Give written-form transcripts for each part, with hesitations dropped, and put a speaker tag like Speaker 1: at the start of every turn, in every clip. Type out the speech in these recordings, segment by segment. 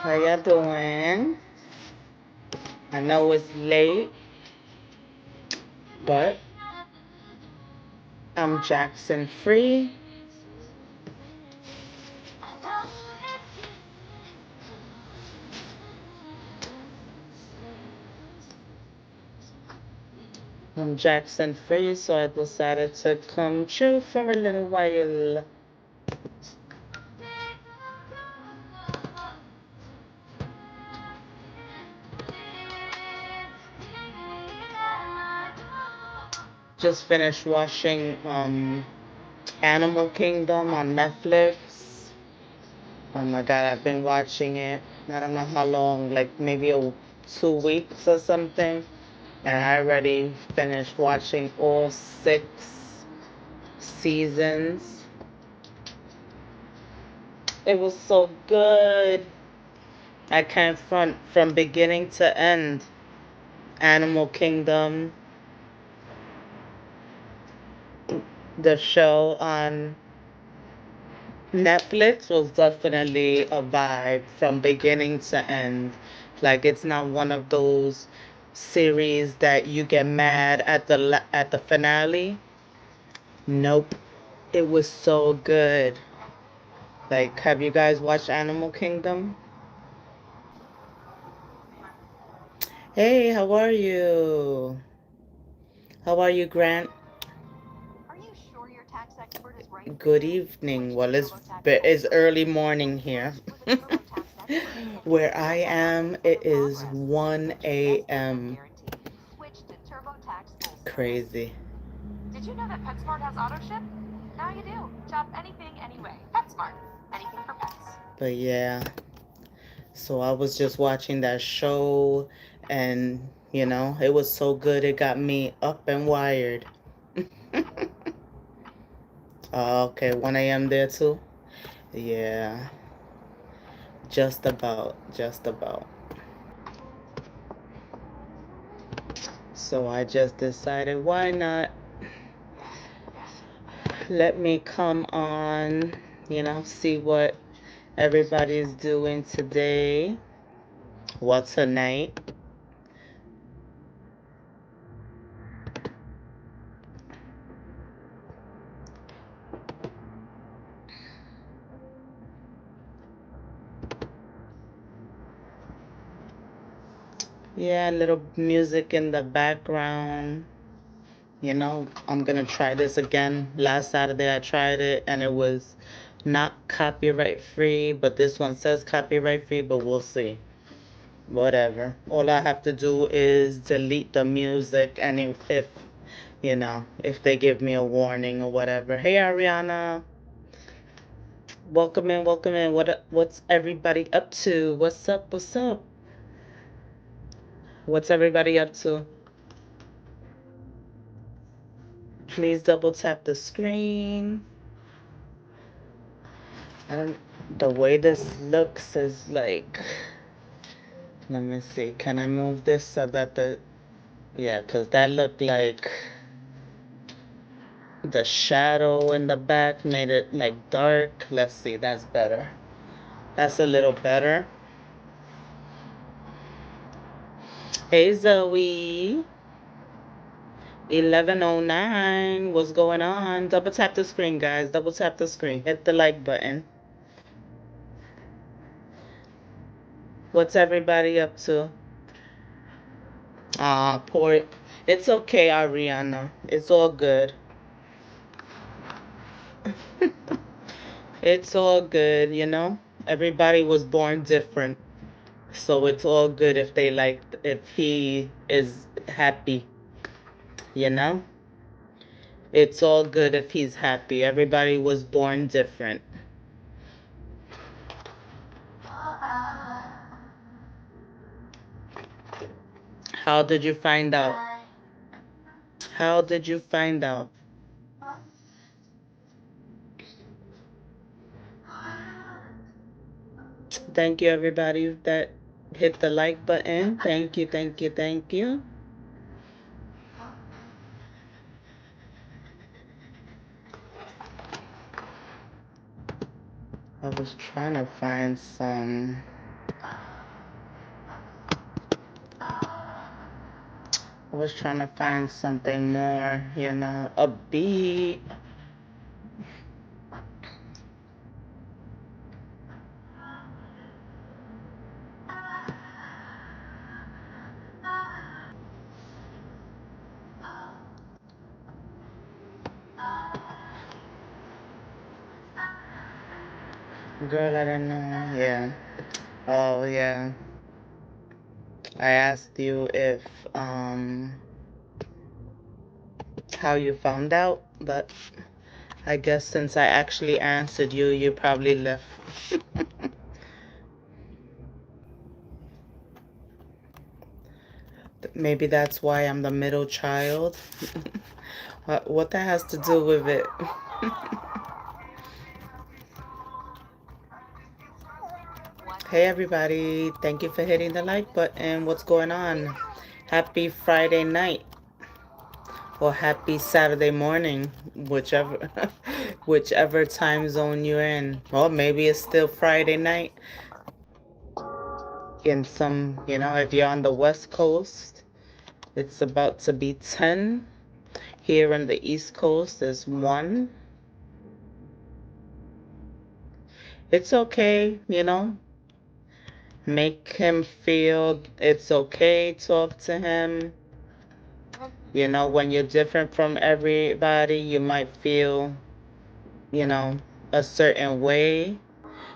Speaker 1: How you doing? I know it's late, but I'm Jackson Free. I'm Jackson Free, so I decided to come chill for a little while. Just finished watching Animal Kingdom on Netflix. Oh my god, I've been watching it. I don't know how long, like maybe 2 weeks or something. And I already finished watching all 6 seasons. It was so good. I can't front from beginning to end. Animal Kingdom, the show on Netflix was definitely a vibe from beginning to end. Like it's not one of those series that you get mad at the finale. Nope. It was so good. Like, have you guys watched Animal Kingdom? Hey, how are you? How are you, Grant? Good evening. Well, it's early morning here. Where I am, it is 1 a.m. Crazy. But yeah, so I was just watching that show and, it was so good. It got me up and wired. Okay, 1 a.m. there too? Yeah, just about, just about. So I just decided, why not let me come on, see what everybody's doing today, what's tonight. Yeah, a little music in the background. I'm gonna try this again. Last Saturday I tried it and it was not copyright free, but this one says copyright free, but we'll see. Whatever. All I have to do is delete the music, and if they give me a warning or whatever. Hey Ariana, welcome in, welcome in. What's everybody up to? What's up? What's up? What's everybody up to? Please double tap the screen. I don't. The way this looks is like. Let me see. Can I move this so that yeah, because that looked like the shadow in the back made it like dark. Let's see. That's better. That's a little better. Hey Zoe. 11:09. What's going on? Double tap the screen, guys. Double tap the screen. Hit the like button. What's everybody up to? Poor. It's okay, Ariana. It's all good. It's all good. Everybody was born different. So it's all good if he is happy, you know? It's all good if he's happy. Everybody was born different. How did you find out? How did you find out? Thank you, everybody that hit the like button. Thank you, thank you, thank you. I was trying to find some. I was trying to find something more, upbeat. Girl, I don't know. Yeah. Oh, yeah. I asked you if, how you found out, but I guess since I actually answered you, you probably left. Maybe that's why I'm the middle child. What that has to do with it? Hey everybody, thank you for hitting the like button. What's going on? Happy Friday night or happy Saturday morning, whichever whichever time zone you're in. Or maybe it's still Friday night in some, if you're on the West Coast, it's about to be 10. Here on the East Coast is 1. It's okay, make him feel it's okay, talk to him. When you're different from everybody, you might feel, you know, a certain way.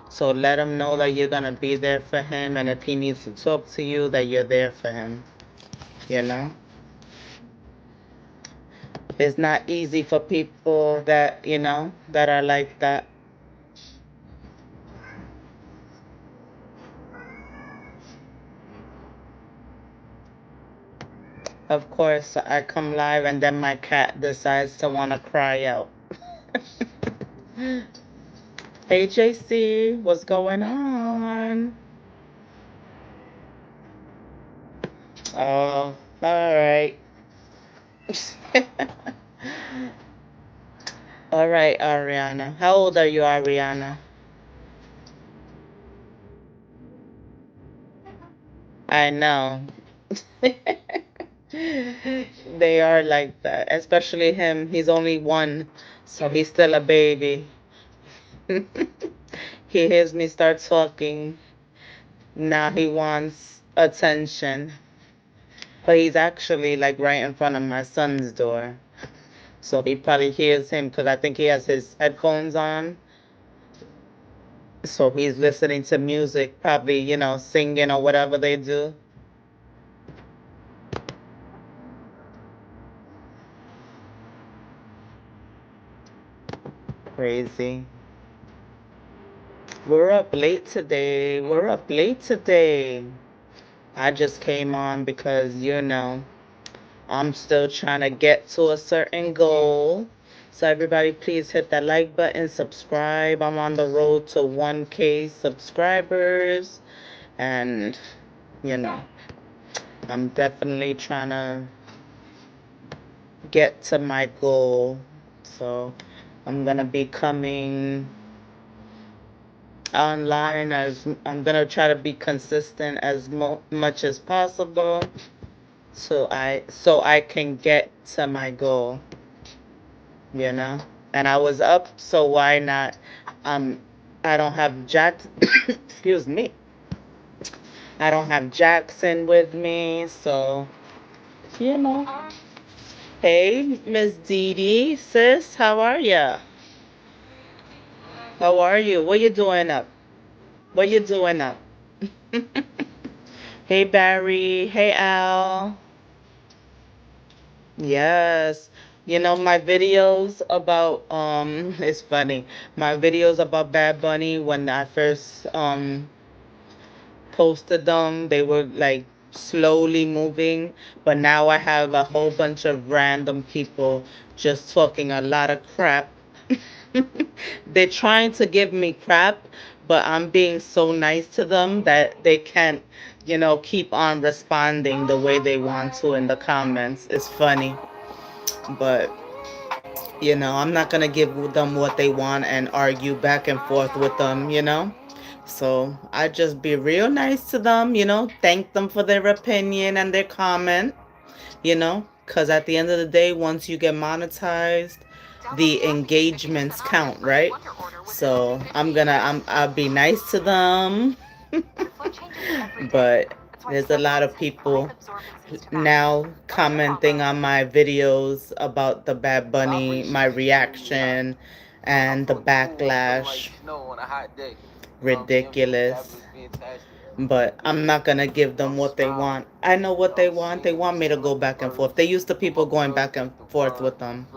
Speaker 1: So let him know that you're going to be there for him. And if he needs to talk to you, that you're there for him. You know? It's not easy for people that, that are like that. Of course, I come live and then my cat decides to want to cry out. Hey, JC, what's going on? Oh, all right. All right, Ariana. How old are you, Ariana? I know. They are like that, especially him. He's only 1, so he's still a baby. He hears me start talking. Now he wants attention. But he's actually like right in front of my son's door. So he probably hears him because I think he has his headphones on. So he's listening to music, probably, singing or whatever they do. Crazy. We're up late today. We're up late today. I just came on because, I'm still trying to get to a certain goal. So everybody please hit that like button, subscribe. I'm on the road to 1K subscribers. And, you know, I'm definitely trying to get to my goal. So I'm going to be coming online as I'm going to try to be consistent as much as possible so I can get to my goal, And I was up, so why not? Um I don't have excuse me. I don't have Jackson with me, so you know. Hey, Miss Dee Dee, sis, how are ya? How are you? What you doing up? What you doing up? Hey Barry, hey Al. Yes. My videos about it's funny. My videos about Bad Bunny when I first posted them, they were like slowly moving, but now I have a whole bunch of random people just talking a lot of crap. They're trying to give me crap, but I'm being so nice to them that they can't, keep on responding the way they want to in the comments. It's funny. But, I'm not going to give them what they want and argue back and forth with them. So I just be real nice to them, thank them for their opinion and their comment, because at the end of the day, once you get monetized, the engagements count, right? So I'll be nice to them. But there's a lot of people now commenting on my videos about the Bad Bunny, my reaction, and the backlash. Ridiculous. But I'm not gonna give them what they want. I know what they want. They want me to go back and forth. They used to people going back and forth with them.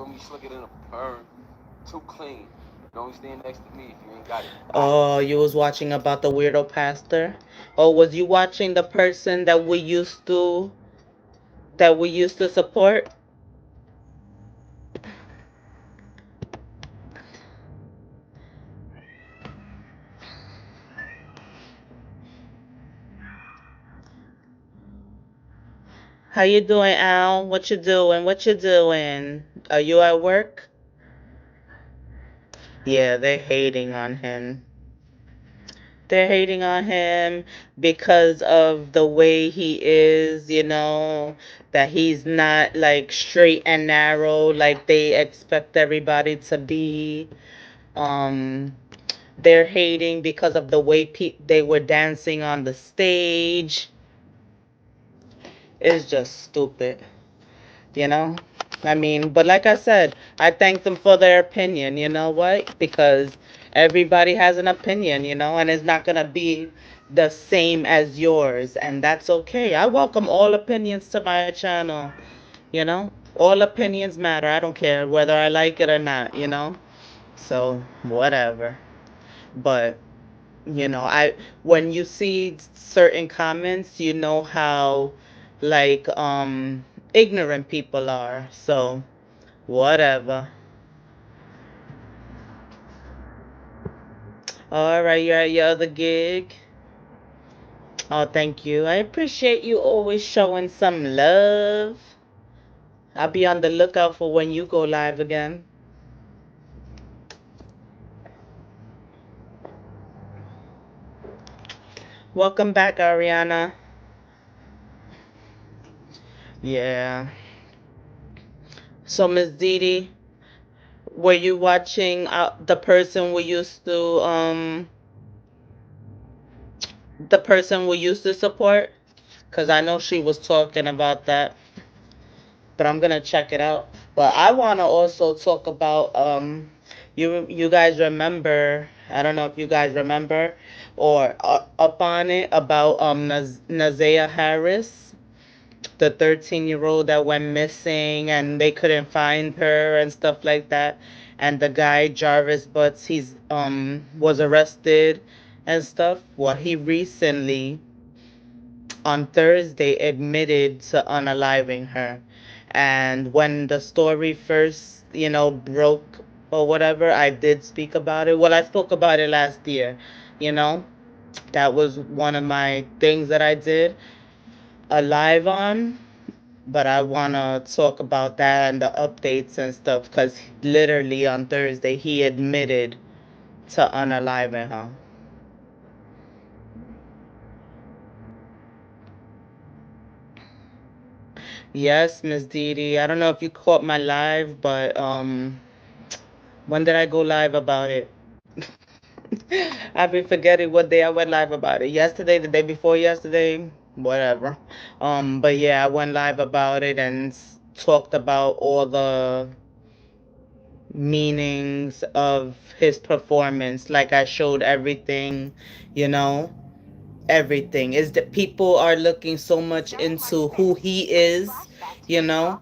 Speaker 1: Oh, you was watching about the weirdo pastor? Or was you watching the person that we used to support? How you doing, Al? What you doing? What you doing? Are you at work? Yeah, they're hating on him. They're hating on him because of the way he is, that he's not like straight and narrow like they expect everybody to be. Um, they're hating because of the way they were dancing on the stage. It's just stupid, you know? I mean, but like I said, I thank them for their opinion, you know what? Because everybody has an opinion, and it's not going to be the same as yours, and that's okay. I welcome all opinions to my channel, you know? All opinions matter. I don't care whether I like it or not, So, whatever. But I when you see certain comments, you know how like ignorant people are. So, whatever. All right, you're at your other gig. Oh, thank you. I appreciate you always showing some love. I'll be on the lookout for when you go live again. Welcome back, Ariana. Yeah. So, Miss Didi, were you watching the person we used to support? Because I know she was talking about that, but I'm gonna check it out. But I want to also talk about you guys remember? I don't know if you guys remember or up on it about Nazaya Harris, the 13-year-old that went missing and they couldn't find her and stuff like that. And the guy Jarvis Butts, he's was arrested and stuff. Well, he recently on Thursday admitted to unaliving her. And when the story first, broke or whatever, I did speak about it. Well, I spoke about it last year, you know. That was one of my things that I did a live on. But I want to talk about that and the updates and stuff because literally on Thursday he admitted to unaliving her. Yes, Miss Didi. I don't know if you caught my live, but when did I go live about it? I've been forgetting what day I went live about it. Yesterday, the day before yesterday, whatever. But yeah, I went live about it and talked about all the meanings of his performance. Like I showed everything, you know. Everything is that people are looking so much into who he is, you know,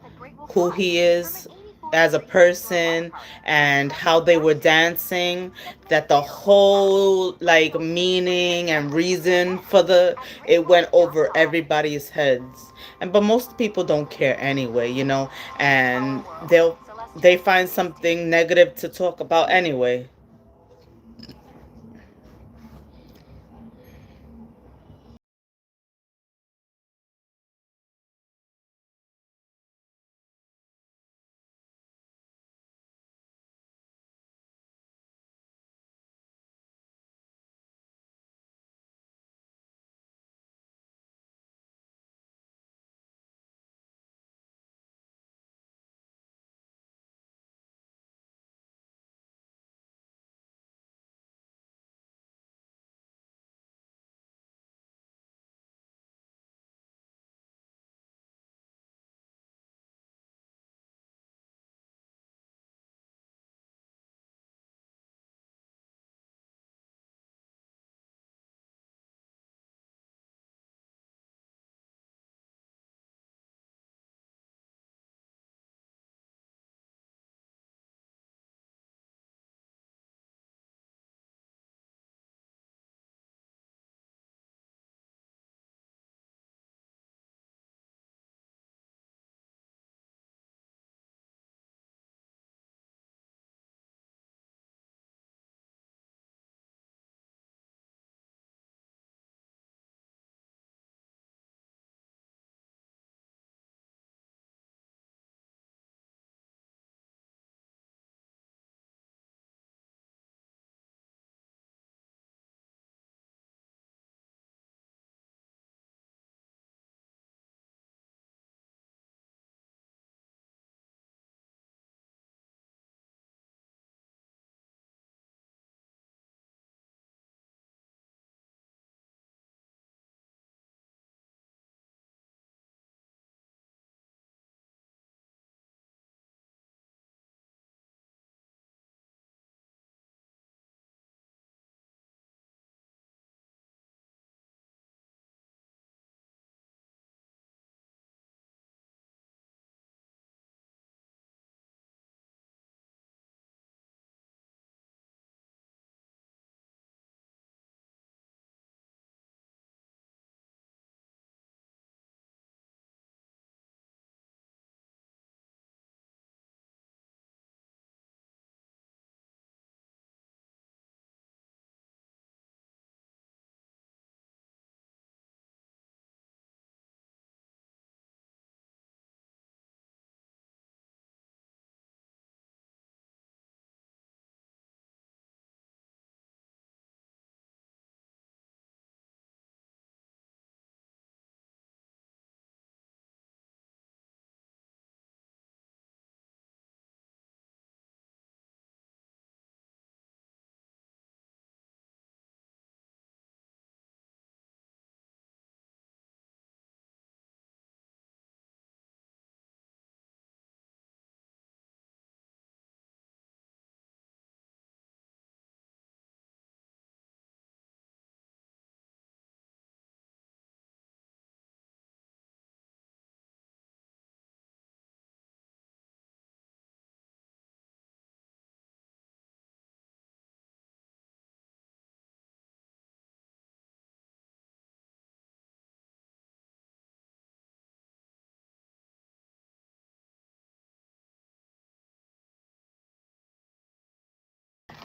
Speaker 1: who he is as a person and how they were dancing, that the whole like meaning and reason for it went over everybody's heads. And but most people don't care anyway, and they find something negative to talk about anyway.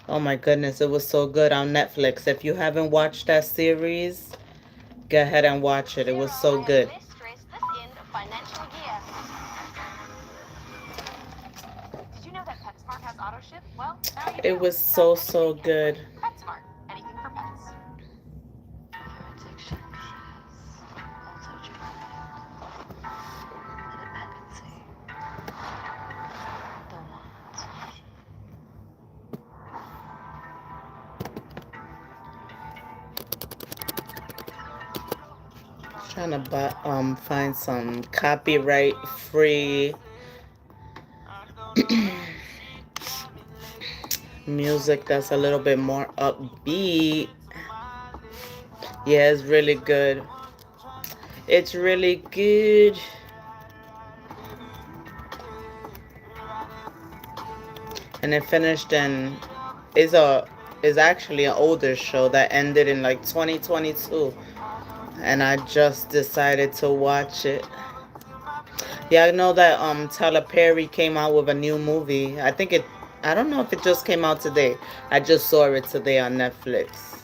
Speaker 1: Oh my goodness, it was so good on Netflix. If you haven't watched that series, go ahead and watch it. It was so good. It was so, so good. Trying to find some copyright free music that's a little bit more upbeat. Yeah, it's really good. It's really good. And it finished in is actually an older show that ended in like 2022. And I just decided to watch it. Yeah, I know that Tyler Perry came out with a new movie. I don't know if it just came out today. I just saw it today on Netflix.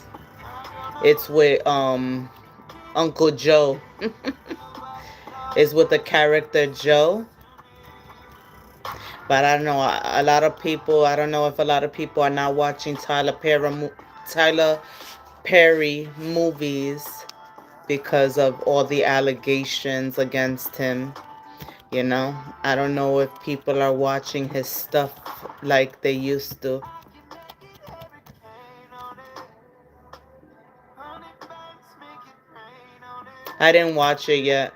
Speaker 1: It's with Uncle Joe. It's with the character Joe. But I don't know, a lot of people, I don't know if a lot of people are not watching Tyler Perry movies because of all the allegations against him. You know, I don't know if people are watching his stuff like they used to. I didn't watch it yet.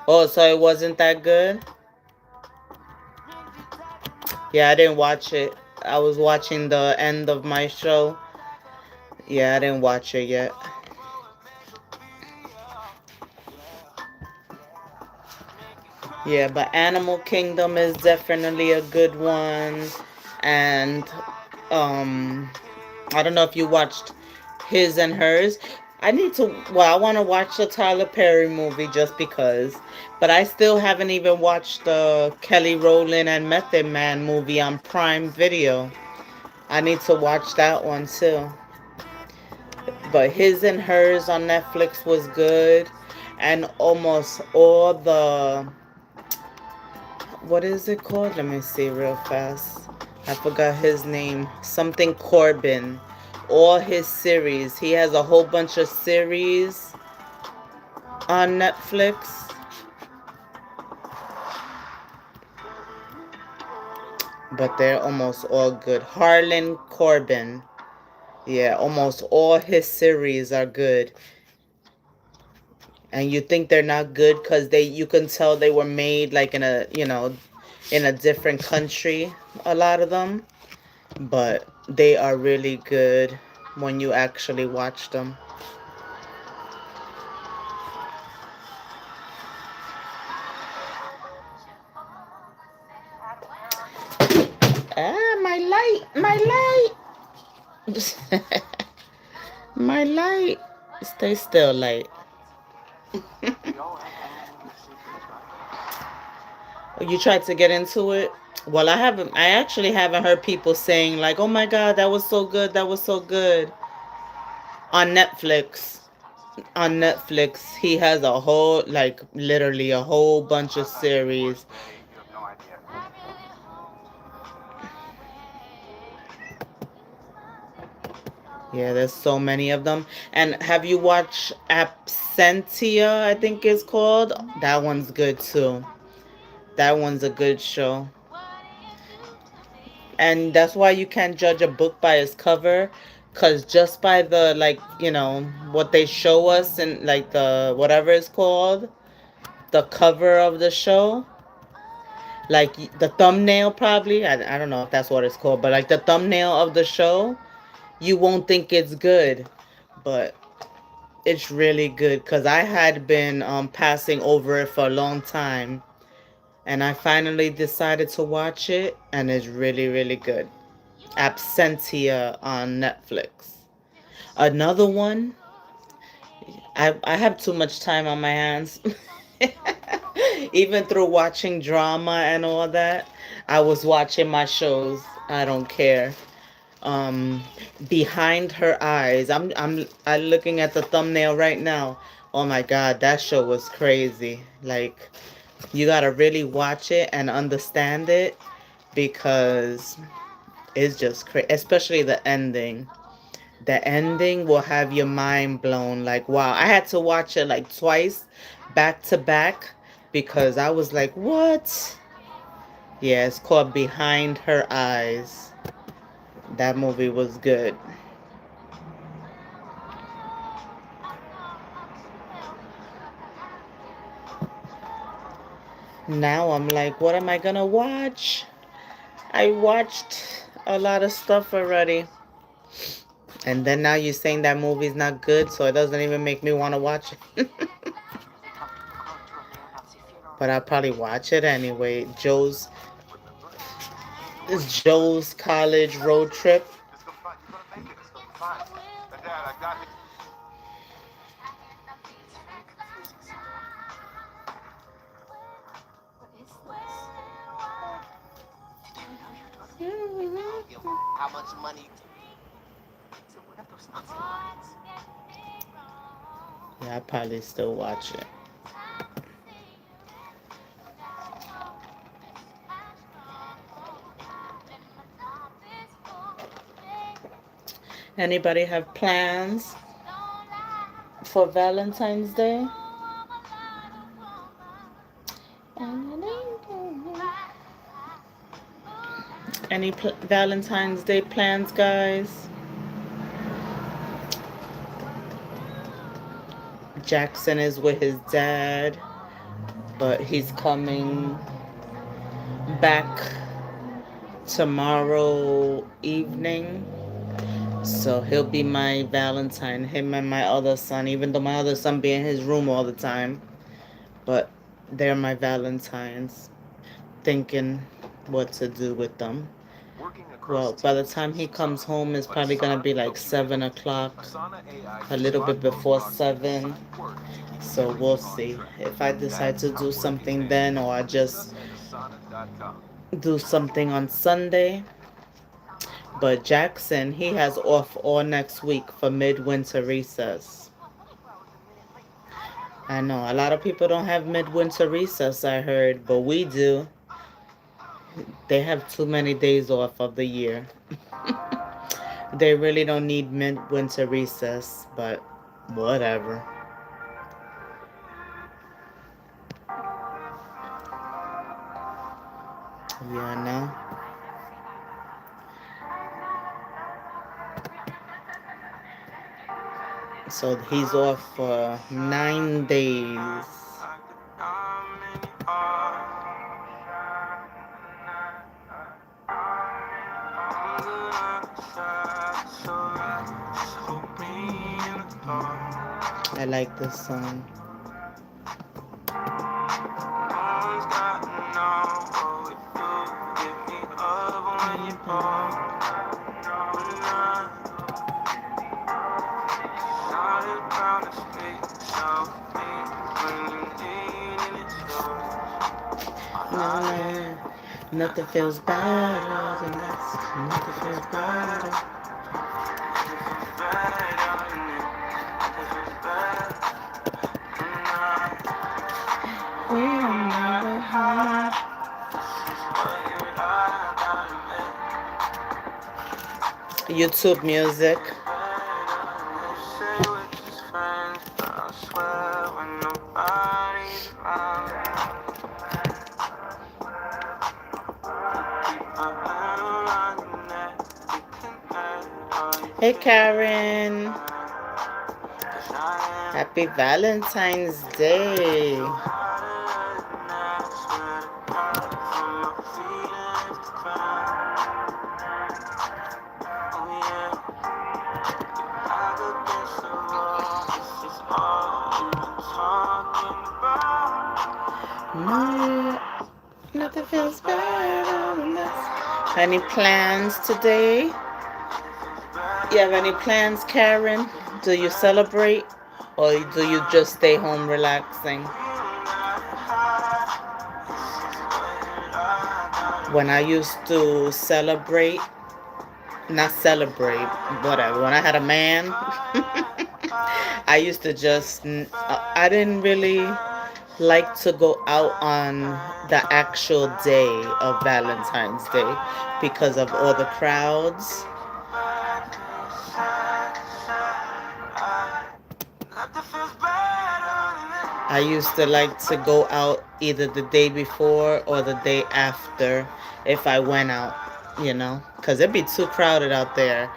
Speaker 1: Oh, so it wasn't that good? Yeah, I didn't watch it. I was watching the end of my show. Yeah, I didn't watch it yet. Yeah, but Animal Kingdom is definitely a good one. And um I don't know if you watched His and Hers. I want to watch the Tyler Perry movie just because. But I still haven't even watched the Kelly Rowland and Method Man movie on Prime Video. I need to watch that one too. But His and Hers on Netflix was good. And almost all the, what is it called? Let me see real fast. I forgot his name. Something Corbin. All his series. He has a whole bunch of series on Netflix. But they're almost all good. Harlan Corbin. Yeah, almost all his series are good. And you think they're not good because you can tell they were made like in a different country, a lot of them. But they are really good when you actually watch them. Ah, my light. My light. Stay still, light. You tried to get into it? Well, I actually haven't heard people saying like, "Oh my God, that was so good. That was so good." On Netflix. On Netflix, he has a whole, like, literally a whole bunch of series. Yeah, there's so many of them. And have you watched Absentia, I think it's called? That one's good too. That one's a good show. And that's why you can't judge a book by its cover, because just by the, like, what they show us and like the whatever it's called, the cover of the show, like the thumbnail probably, I don't know if that's what it's called, but like the thumbnail of the show, you won't think it's good. But it's really good because I had been passing over it for a long time, and I finally decided to watch it, and it's really, really good. Absentia on Netflix. Another one, I have too much time on my hands. Even through watching drama and all that, I was watching my shows. I don't care. um Behind Her Eyes. I'm looking at the thumbnail right now. Oh my god, that show was crazy. Like, you gotta really watch it and understand it, because it's just crazy, especially the ending. The ending will have your mind blown. Like, wow. I had to watch it like twice back to back, because I was like, what? Yeah, it's called Behind Her Eyes. That movie was good. Now I'm like, what am I gonna watch? I watched a lot of stuff already. And then now you're saying that movie's not good, so it doesn't even make me want to watch it. But I'll probably watch it anyway. Joe's college road trip. How much money? Yeah, I probably still watch it. Anybody have plans for Valentine's Day? Any Valentine's Day plans, guys? Jackson is with his dad, but he's coming back tomorrow evening. So he'll be my Valentine, him and my other son, even though my other son be in his room all the time. But they're my Valentines. Thinking what to do with them. Well, by the time he comes home, it's probably going to be like 7 o'clock, a little bit before 7. So we'll see if I decide to do something then, or I just do something on Sunday. But Jackson, he has off all next week for midwinter recess. I know a lot of people don't have midwinter recess, I heard, but we do. They have too many days off of the year. They really don't need midwinter recess, but whatever. Yeah, no. So he's off for 9 days. I like this song. Nothing feels better than this. Nothing feels better. We are never hard. YouTube music. Hey Karen, happy Valentine's Day. Nothing feels better than this. Any plans today? You have any plans, Karen? Do you celebrate, or do you just stay home relaxing? When I used to celebrate, not celebrate, whatever. When I had a man, I used to just, I didn't really like to go out on the actual day of Valentine's Day because of all the crowds. I used to like to go out either the day before or the day after if I went out, because it'd be too crowded out there.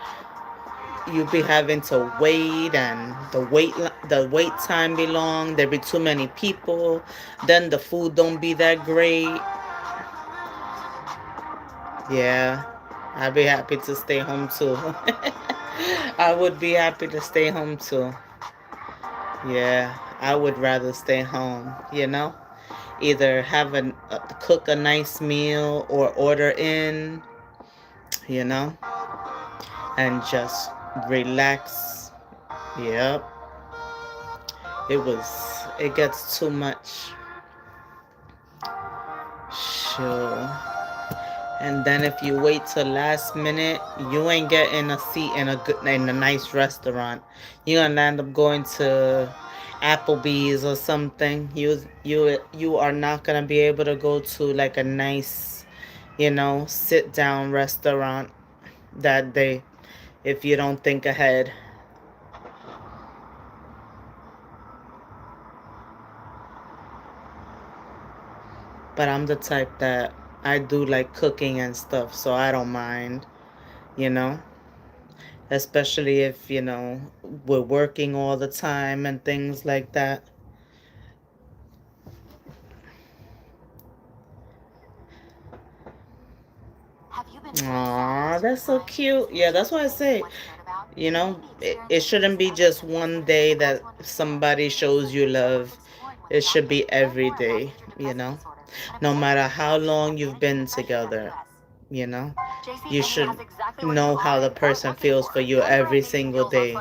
Speaker 1: You'd be having to wait, and the wait time be long. There'd be too many people. Then the food don't be that great. Yeah, I'd be happy to stay home too. I would be happy to stay home too. Yeah, I would rather stay home, either cook a nice meal or order in, you know, and just relax. Yep. It gets too much. Sure. And then if you wait till last minute, you ain't getting a seat in a nice restaurant. You're gonna end up going to Applebee's or something. You are not gonna be able to go to like a nice, sit down restaurant that day if you don't think ahead. But I'm the type that I do like cooking and stuff, so I don't mind, you know. Especially if, we're working all the time and things like that. Aw, that's so cute. Yeah, that's why I say, it shouldn't be just one day that somebody shows you love. It should be every day, no matter how long you've been together, you know. You should know how the person feels for you every single day.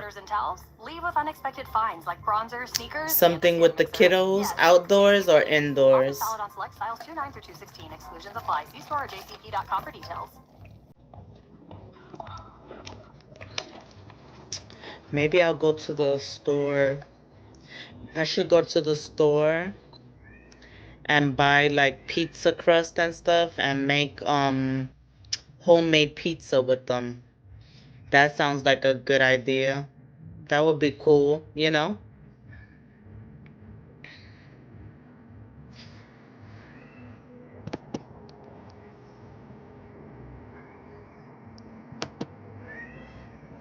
Speaker 1: Something with the kiddos, outdoors or indoors? Maybe I'll go to the store. I should go to the store and buy like pizza crust and stuff and make homemade pizza with them. That sounds like a good idea. That would be cool.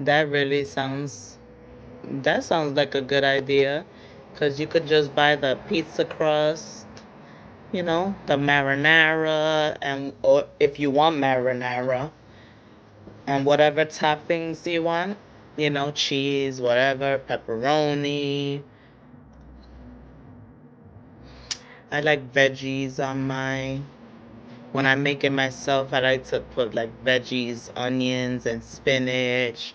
Speaker 1: That really sounds like a good idea, because you could just buy the pizza crust, the marinara, and or if you want marinara, and whatever toppings you want, cheese, whatever, pepperoni. I like veggies on my when I make it myself. I like to put like veggies, onions, and spinach,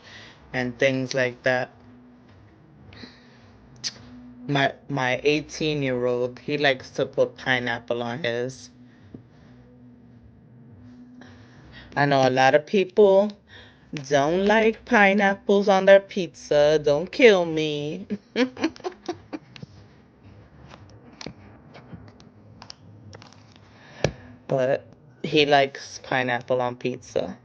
Speaker 1: and things like that. My 18-year-old, he likes to put pineapple on his. I know a lot of people don't like pineapples on their pizza. Don't kill me. But he likes pineapple on pizza.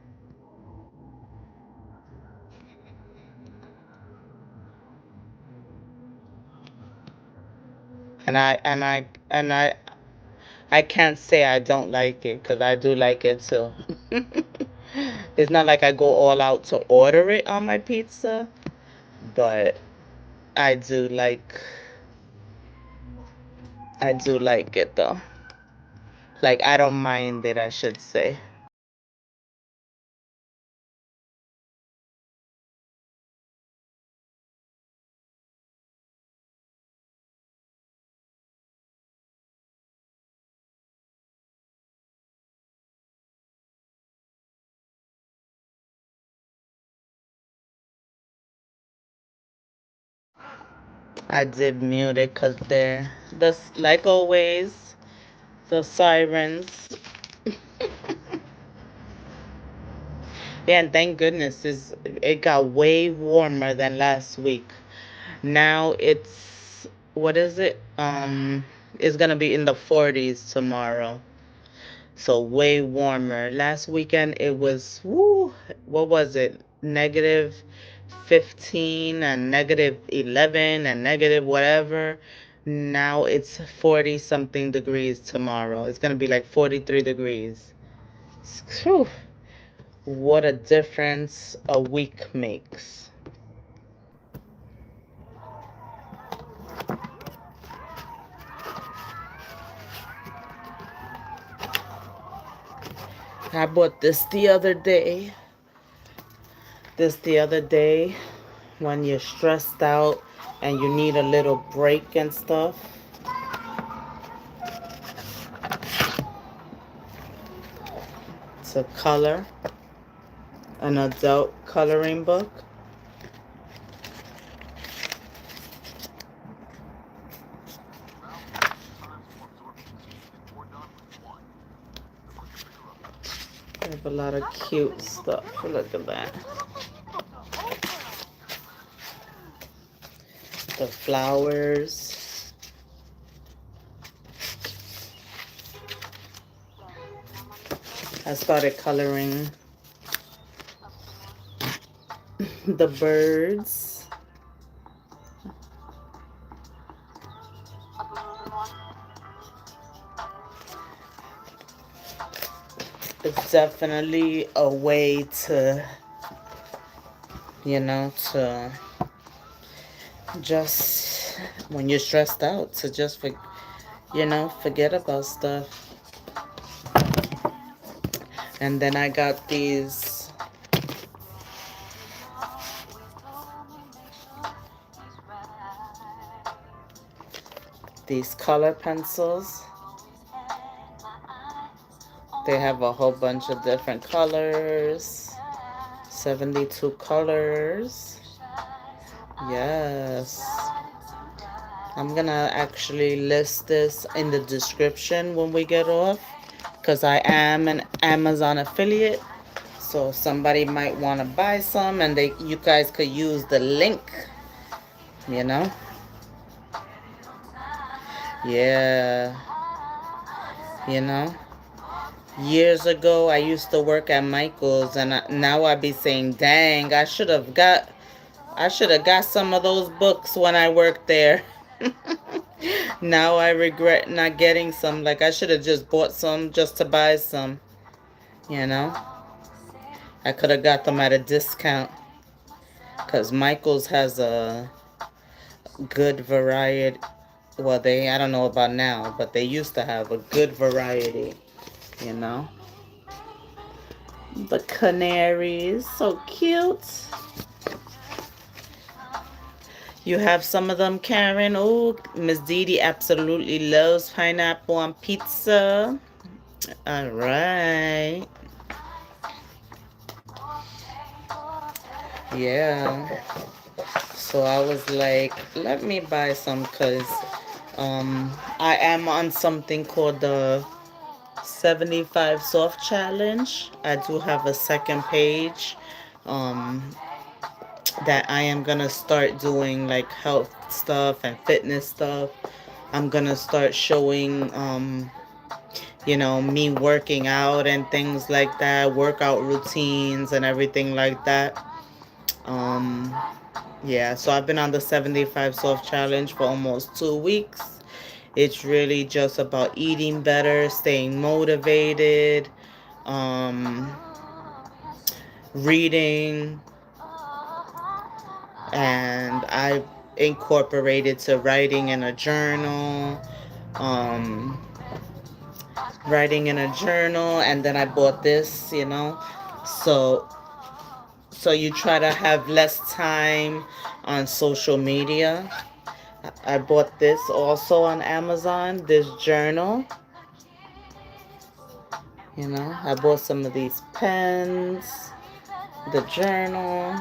Speaker 1: And I can't say I don't like it, because I do like it too. It's not like I go all out to order it on my pizza, but I do like I do like it though. Like, I don't mind it, I should say. I did mute it because like always, the sirens. Yeah, and thank goodness it got way warmer than last week. Now it's, what is it? It's gonna be in the 40s tomorrow. So way warmer. Last weekend it was, woo, what was it? Negative 15 and negative 11 and negative whatever. Now it's 40 something degrees tomorrow. It's gonna be like 43 degrees. Phew, what a difference a week makes. I bought this the other day. When you're stressed out and you need a little break and stuff. It's a color, an adult coloring book. They have a lot of cute stuff. Look at that. The flowers. I started coloring the birds. It's definitely a way to, to just, when you're stressed out, to just, forget about stuff. And then I got these color pencils. They have a whole bunch of different colors. 72 colors. Yes. I'm gonna actually list this in the description when we get off, because I am an Amazon affiliate. So somebody might want to buy some, and you guys could use the link, Yeah. Years ago, I used to work at Michael's, and now I be saying, dang, I should have got some of those books when I worked there. Now I regret not getting some. Like, I should have just bought some just to buy some. I could have got them at a discount, because Michael's has a good variety. Well, I don't know about now, but they used to have a good variety, The canaries, so cute. You have some of them, Karen. Oh, Miss Dee absolutely loves pineapple on pizza. All right. Yeah. So I was like, let me buy some, because I am on something called the 75 Soft Challenge. I do have a second page that I am going to start doing, like, health stuff and fitness stuff. I'm going to start showing, me working out and things like that, workout routines and everything like that. Yeah, so I've been on the 75 Soft Challenge for almost 2 weeks. It's really just about eating better, staying motivated, reading, and I incorporated to writing in a journal, and then I bought this, so you try to have less time on social media. I bought this also on Amazon, this journal. I bought some of these pens, the journal,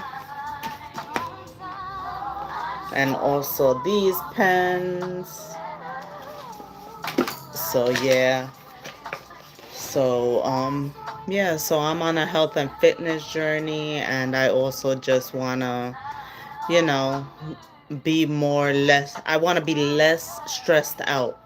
Speaker 1: and also these pens. So yeah. So Yeah, so I'm on a health and fitness journey, and I also just want to, you know, be more less, I want to be less stressed out.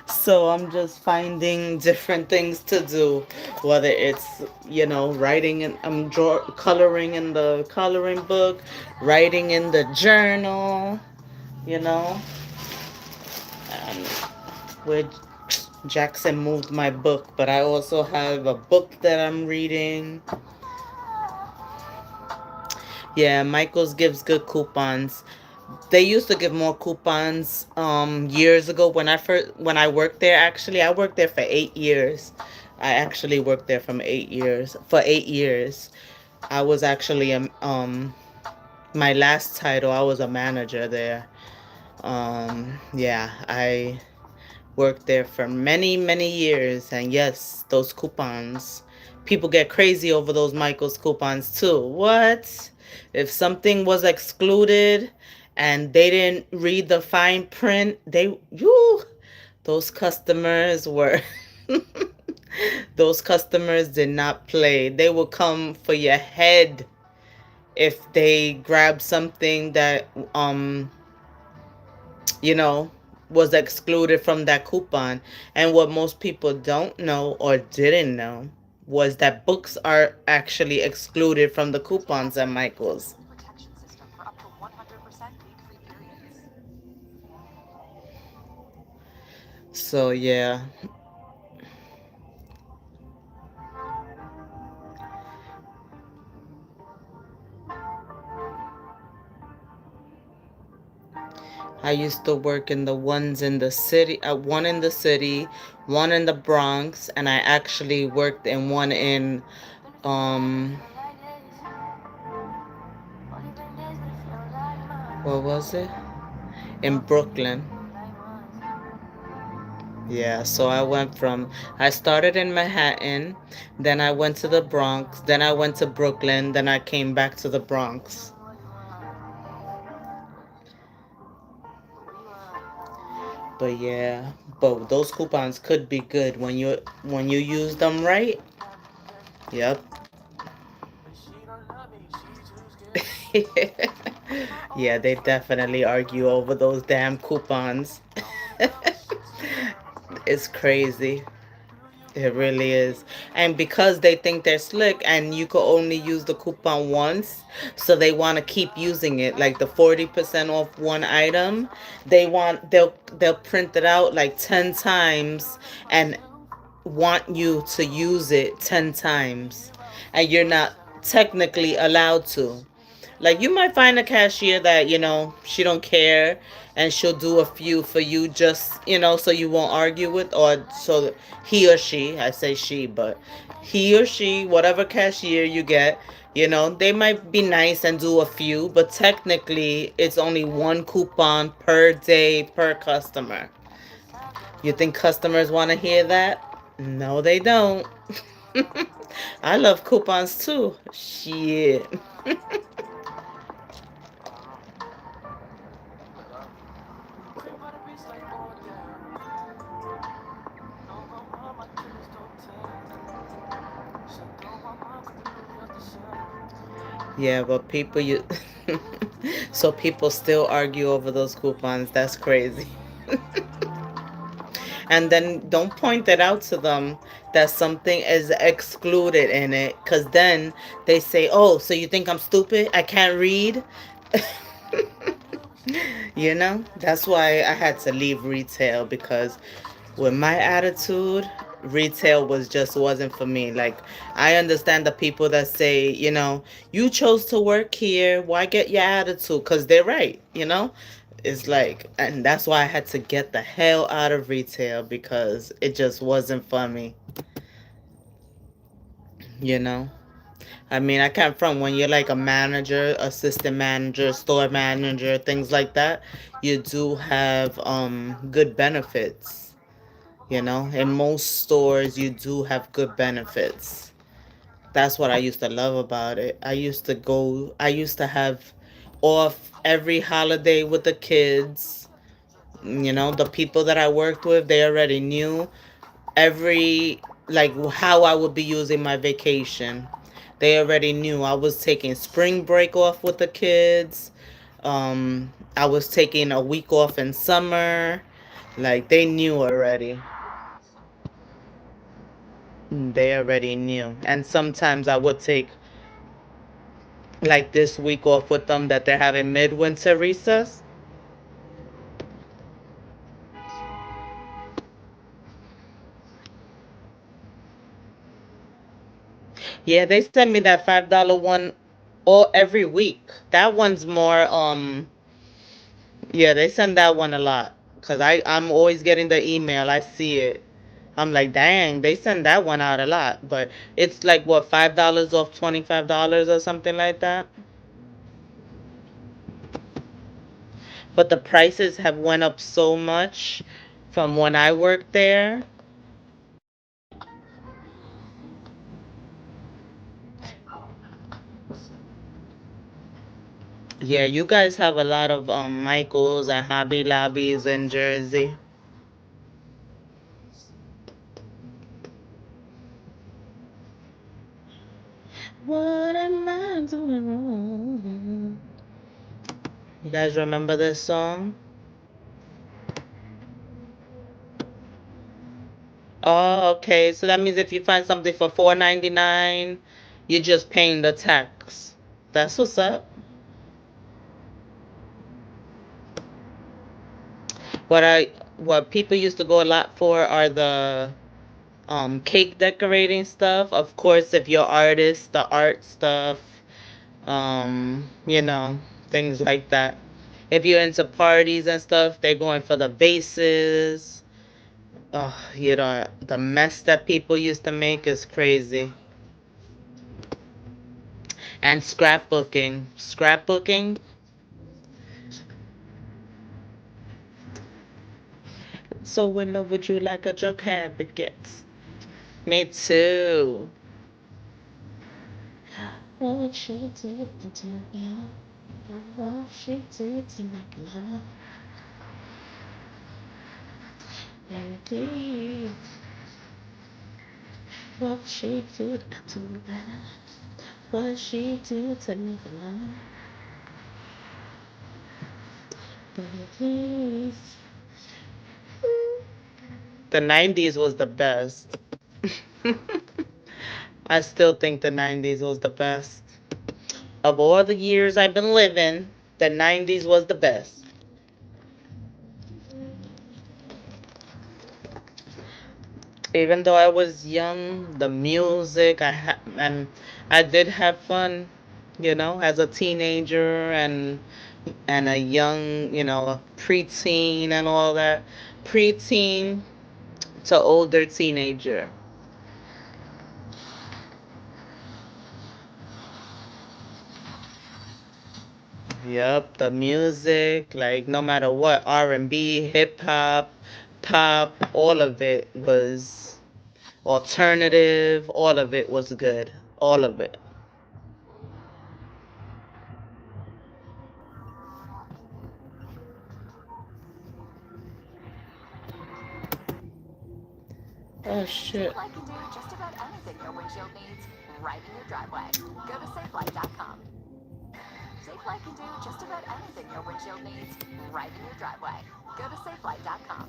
Speaker 1: So I'm just finding different things to do, whether it's, writing and coloring in the coloring book, writing in the journal, you know, and where Jackson moved my book, but I also have a book that I'm reading. Yeah, Michael's gives good coupons. They used to give more coupons years ago when I worked there. Actually, I worked there for 8 years. I actually worked there from 8 years for 8 years. I was actually my last title. I was a manager there. Yeah, I worked there for many many years, and yes, those coupons. People get crazy over those Michaels coupons too. What? If something was excluded and they didn't read the fine print, those customers were those customers did not play. They would come for your head if they grab something that you know, was excluded from that coupon. And what most people don't know or didn't know was that books are actually excluded from the coupons at Michael's. So yeah, I used to work in the ones in the city, one in the city, one in the Bronx, and I actually worked in one in um what was it? In Brooklyn. Yeah, so I started in Manhattan, then I went to the Bronx, then I went to Brooklyn, then I came back to the Bronx. But yeah, but those coupons could be good when you use them right. Yep. Yeah, they definitely argue over those damn coupons. It's crazy. It really is. And because they think they're slick and you could only use the coupon once, so they want to keep using it. Like the 40% off one item, they'll print it out like 10 times and want you to use it 10 times. And you're not technically allowed to. Like you might find a cashier that, she don't care and she'll do a few for you just, so you won't argue with, or so he or she, I say she, but he or she, whatever cashier you get, they might be nice and do a few, but technically it's only one coupon per day per customer. You think customers want to hear that? No, they don't. I love coupons too. Shit. Yeah, but so people still argue over those coupons. That's crazy. And then don't point it out to them that something is excluded in it, because then they say, oh, so you think I'm stupid? I can't read? That's why I had to leave retail, because with my attitude, retail wasn't for me. Like, I understand the people that say, you chose to work here, why get your attitude? Because they're right, it's like, and that's why I had to get the hell out of retail, because it just wasn't for me, you know I mean, I come from, when you're like a manager, assistant manager, store manager, things like that, you do have good benefits. In most stores, you do have good benefits. That's what I used to love about it. I used to have off every holiday with the kids. The people that I worked with, they already knew every like how I would be using my vacation. They already knew I was taking spring break off with the kids. I was taking a week off in summer. Like they knew already. They already knew. And sometimes I would take like this week off with them that they're having midwinter recess. Yeah, they send me that $5 one all every week. That one's more yeah, they send that one a lot. Cause I'm always getting the email. I see it. I'm like, dang, they send that one out a lot. But it's like what, $5 off $25 or something like that. But the prices have went up so much from when I worked there. Yeah, you guys have a lot of Michaels and Hobby Lobbies in Jersey. What am I doing wrong? You guys remember this song? Oh, okay. So that means if you find something for 4.99, you're just paying the tax. That's what's up. What people used to go a lot for are the cake decorating stuff. Of course, if you're artist, the art stuff, you know, things like that. If you're into parties and stuff, they're going for the vases. Oh, you know, the mess that people used to make is crazy. And scrapbooking. Scrapbooking. So when would you like a joke advocate? Me too. What she did to you, what she did to make love, baby. What she did to that, what she did to make love, baby. The 90s was the best. I still think the 90s was the best. Of all the years I've been living, the 90s was the best. Even though I was young, the music, and I did have fun, you know, as a teenager and a young, you know, a preteen and all that. Preteen to older teenager. Yep, the music, like no matter what, R&B, hip hop, pop, all of it was alternative, all of it was good. All of it. Oh shit.
Speaker 2: Safelite can do just about anything your windshield needs right in your driveway. Go to safelite.com. Safelite can do just about anything your windshield needs right in your driveway. Go to safelite.com.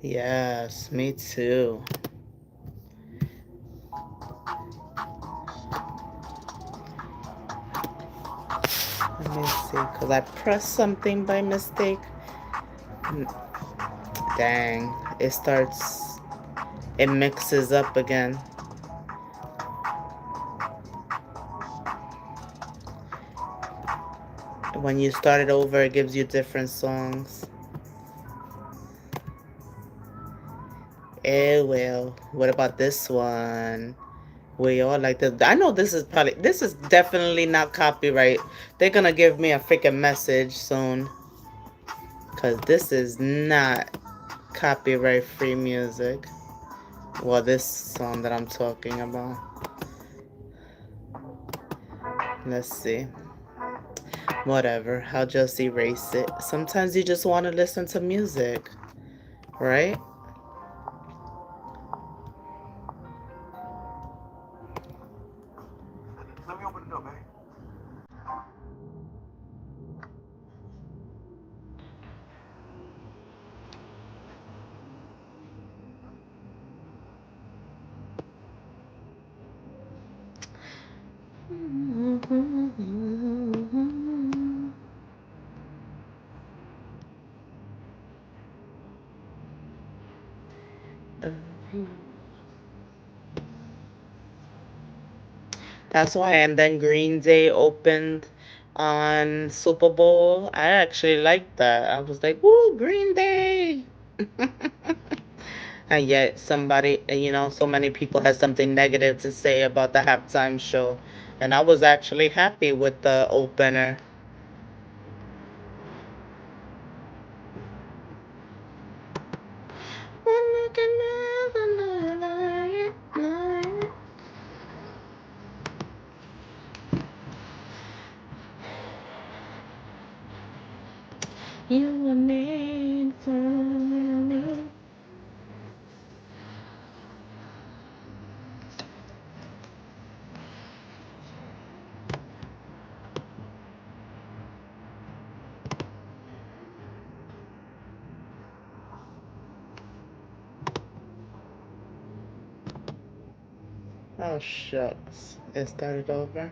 Speaker 1: Yes, me too. Let me see, because I pressed something by mistake. Mm, dang, it mixes up again. When you start it over, it gives you different songs. Eh, well, what about this one? We all like this. I know this is definitely not copyright. They're gonna give me a freaking message soon. Because this is not copyright free music. Well, this song that I'm talking about. Let's see. Whatever. I'll just erase it. Sometimes you just want to listen to music, right?
Speaker 3: Let me open the door, babe.
Speaker 1: That's why. And then Green Day opened on Super Bowl. I actually liked that. I was like, woo, Green Day. And yet somebody, so many people had something negative to say about the halftime show. And I was actually happy with the opener. You were made for me. Oh, shucks. It started over.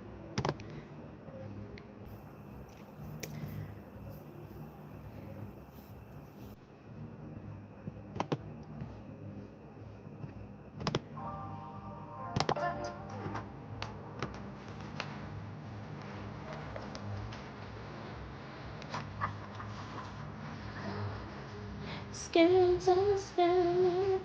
Speaker 1: Skin to skin.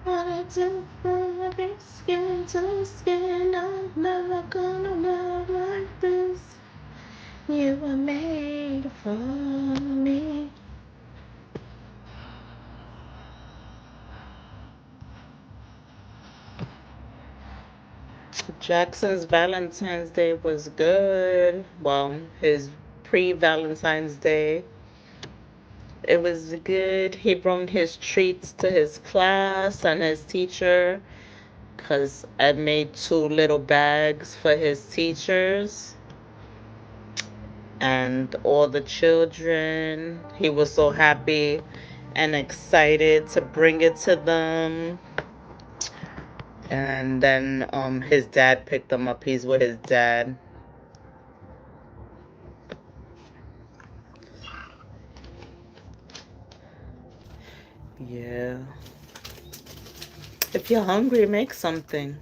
Speaker 1: Wanna do baby, skin to skin. I'm never gonna love like this. You were made for me. Jackson's Valentine's Day was good. Well, his pre-Valentine's Day. It was good. He brought his treats to his class and his teacher because I made two little bags for his teachers and all the children. He was so happy and excited to bring it to them. And then his dad picked him up. He's with his dad. Yeah. If you're hungry, make something.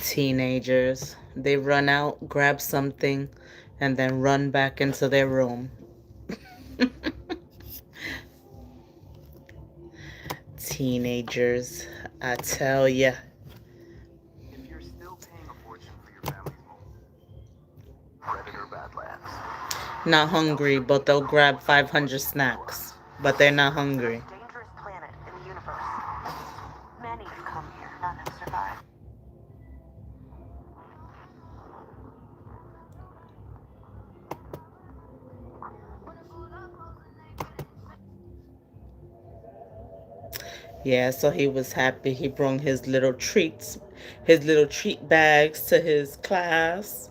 Speaker 1: Teenagers, they run out, grab something, and then run back into their room. Teenagers, I tell ya.
Speaker 3: If you're still paying a fortune for your family's home, Predator Badlands.
Speaker 1: Not hungry, but they'll grab 500 snacks. But they're not hungry.
Speaker 4: Dangerous planet in the universe. Many have come here, none have survived.
Speaker 1: Yeah, so he was happy. He brought his little treat bags to his class.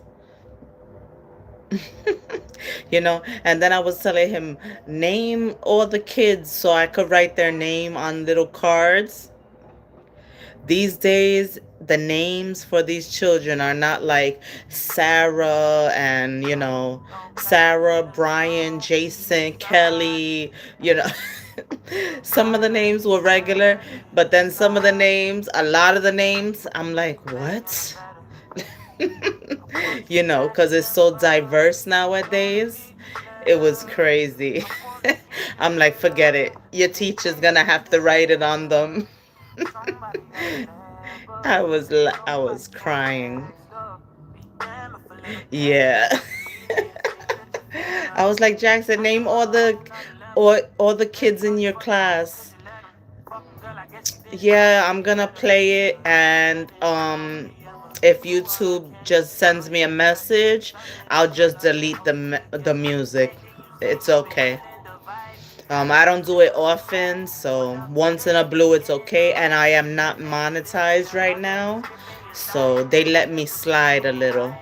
Speaker 1: And then I was telling him, name all the kids so I could write their name on little cards. These days, the names for these children are not like Sarah and, Sarah, Brian, Jason, Kelly, you know. Some of the names were regular, but then some of the names, a lot of the names, I'm like, what? Because it's so diverse nowadays. It was crazy. I'm like, forget it. Your teacher's gonna have to write it on them. I was crying. Yeah. I was like, Jackson, name all the kids in your class. Yeah, I'm gonna play it, and if YouTube just sends me a message, I'll just delete the music. It's okay. I don't do it often, so once in a blue, it's okay. And I am not monetized right now, so they let me slide a little.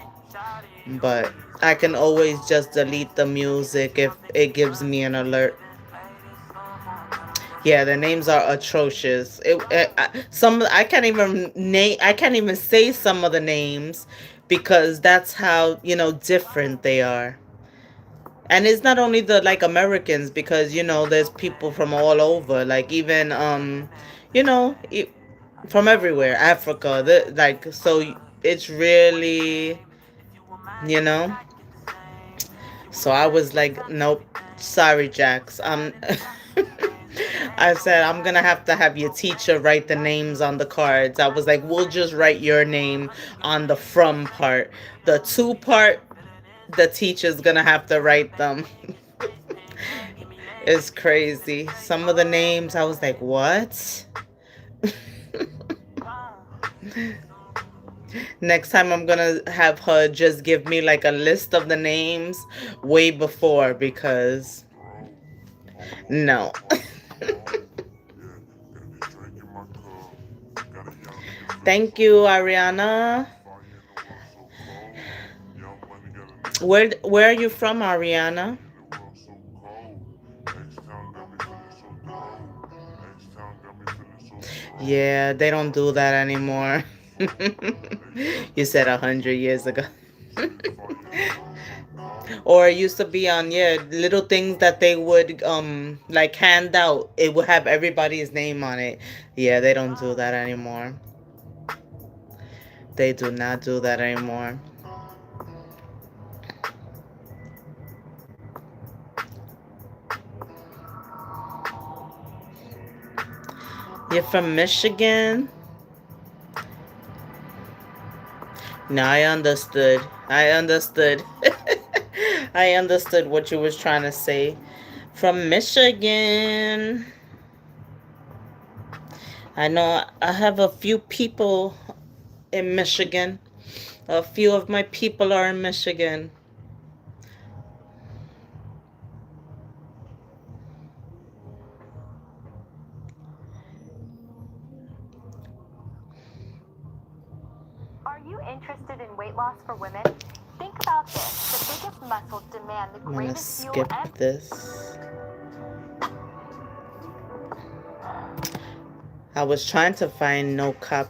Speaker 1: But I can always just delete the music if it gives me an alert. Yeah, the names are atrocious. Some I can't even name. I can't even say some of the names because that's how different they are. And it's not only the like Americans because there's people from all over, like even you know e- from everywhere, Africa. So it's really you know. So I was like, nope, sorry, Jax. I said I'm gonna have to have your teacher write the names on the cards. I was like, we'll just write your name on the from part. The to part, the teacher's gonna have to write them. It's crazy. Some of the names, I was like, what? Next time, I'm gonna have her just give me like a list of the names way before because no. Thank you, Ariana. Where are you from, Ariana? Yeah, they don't do that anymore. You said 100 years ago. Or it used to be on, yeah, little things that they would like hand out. It would have everybody's name on it. Yeah, they don't do that anymore. They do not do that anymore. You're from Michigan? No, I understood. I understood. I understood what you was trying to say. From Michigan. I know I have a few people in Michigan. A few of my people are in Michigan.
Speaker 4: Are you interested in weight loss for women? Think about this. The biggest muscles demand the
Speaker 1: I'm gonna
Speaker 4: greatest fuel
Speaker 1: skip
Speaker 4: and
Speaker 1: this. I was trying to find no copy.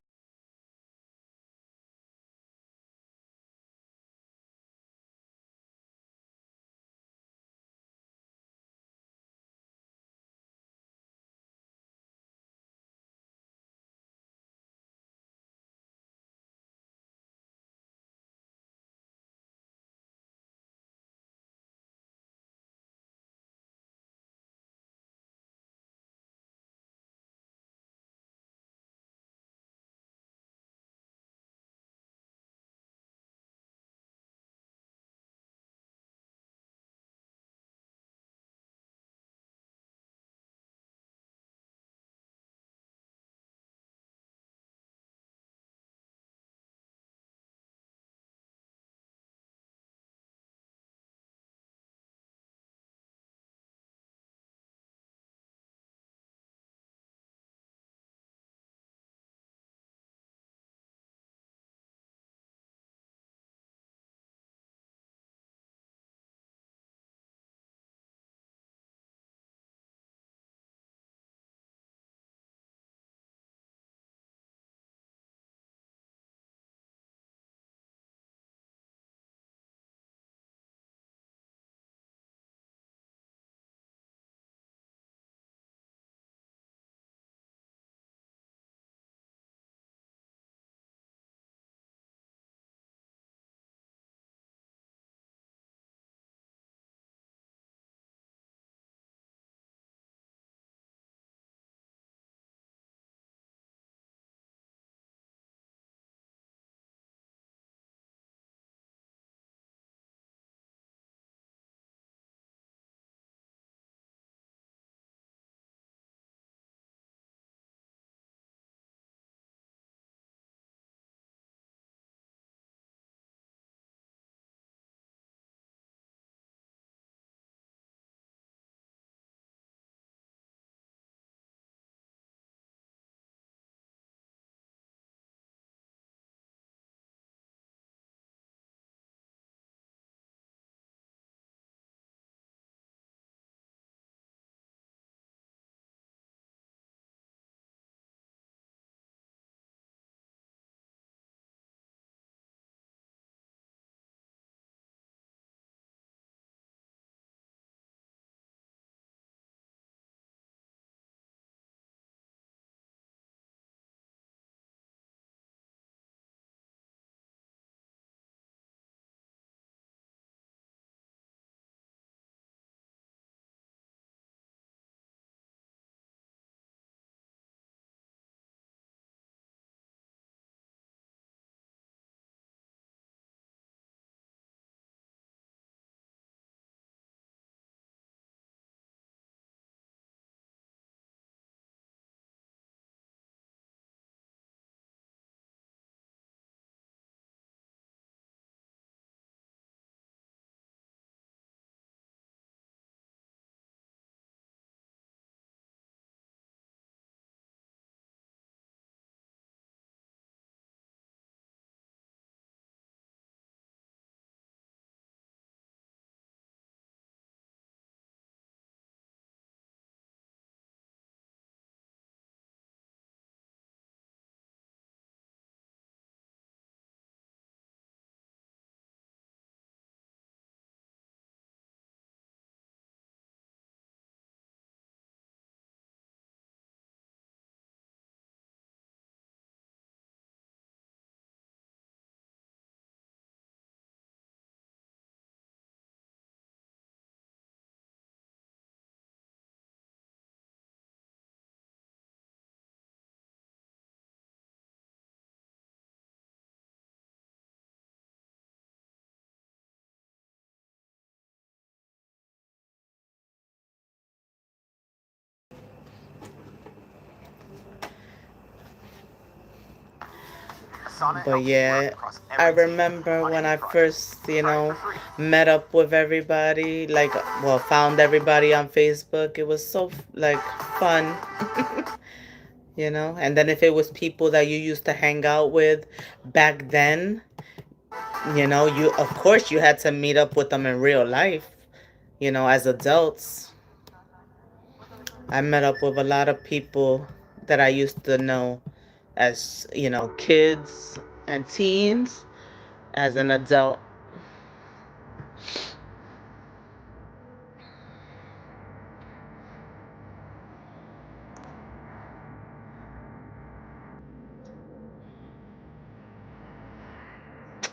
Speaker 3: Sana
Speaker 1: But
Speaker 3: helps you work
Speaker 1: yeah,
Speaker 3: across
Speaker 1: I
Speaker 3: every team
Speaker 1: remember
Speaker 3: on
Speaker 1: when
Speaker 3: any
Speaker 1: I
Speaker 3: project.
Speaker 1: first,
Speaker 3: Try it for free.
Speaker 1: met up with everybody, like, well, found everybody on Facebook. It was so, like, fun, And then if it was people that you used to hang out with back then, of course, you had to meet up with them in real life, as adults. I met up with a lot of people that I used to know as, kids and teens as an adult.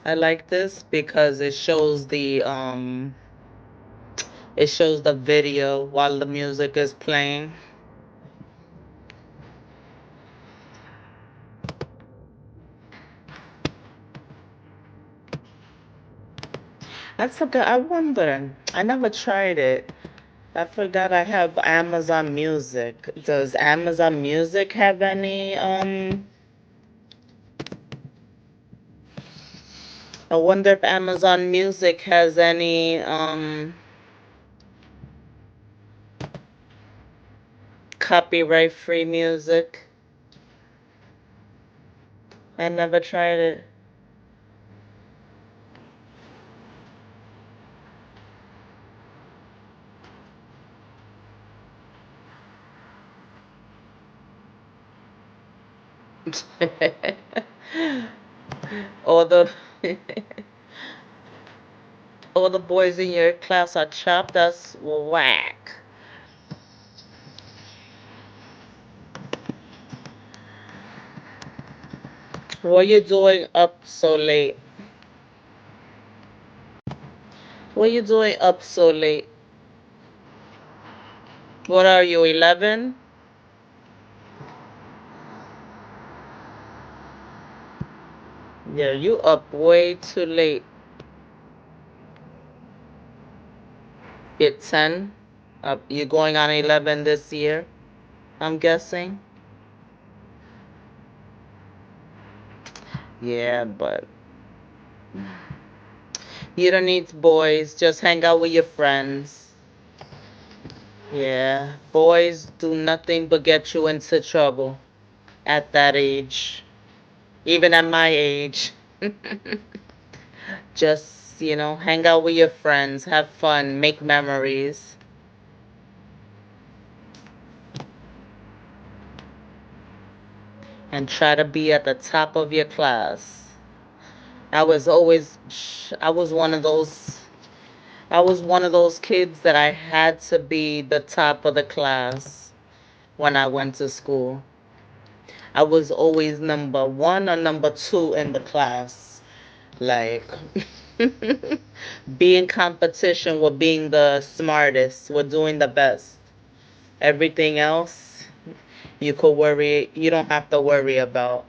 Speaker 1: I like this because it shows the video while the music is playing. That's a good. I wonder. I never tried it. I forgot I have Amazon Music. Does Amazon Music have any I wonder if Amazon Music has any copyright free music. I never tried it. all the all the boys in your class are chopped. That's whack. What you doing up so late? What you doing up so late? What are you, 11? Yeah, you up way too late. You're 10. Up, you going on 11 this year, I'm guessing. Yeah, but you don't need boys. Just hang out with your friends. Yeah, boys do nothing but get you into trouble at that age. Even at my age. Just, hang out with your friends, have fun, make memories, and try to be at the top of your class. I was always, I was one of those, I was one of those kids that I had to be the top of the class when I went to school. I was always number one or number two in the class. Like, be in competition with being the smartest, with doing the best. Everything else, you don't have to worry about.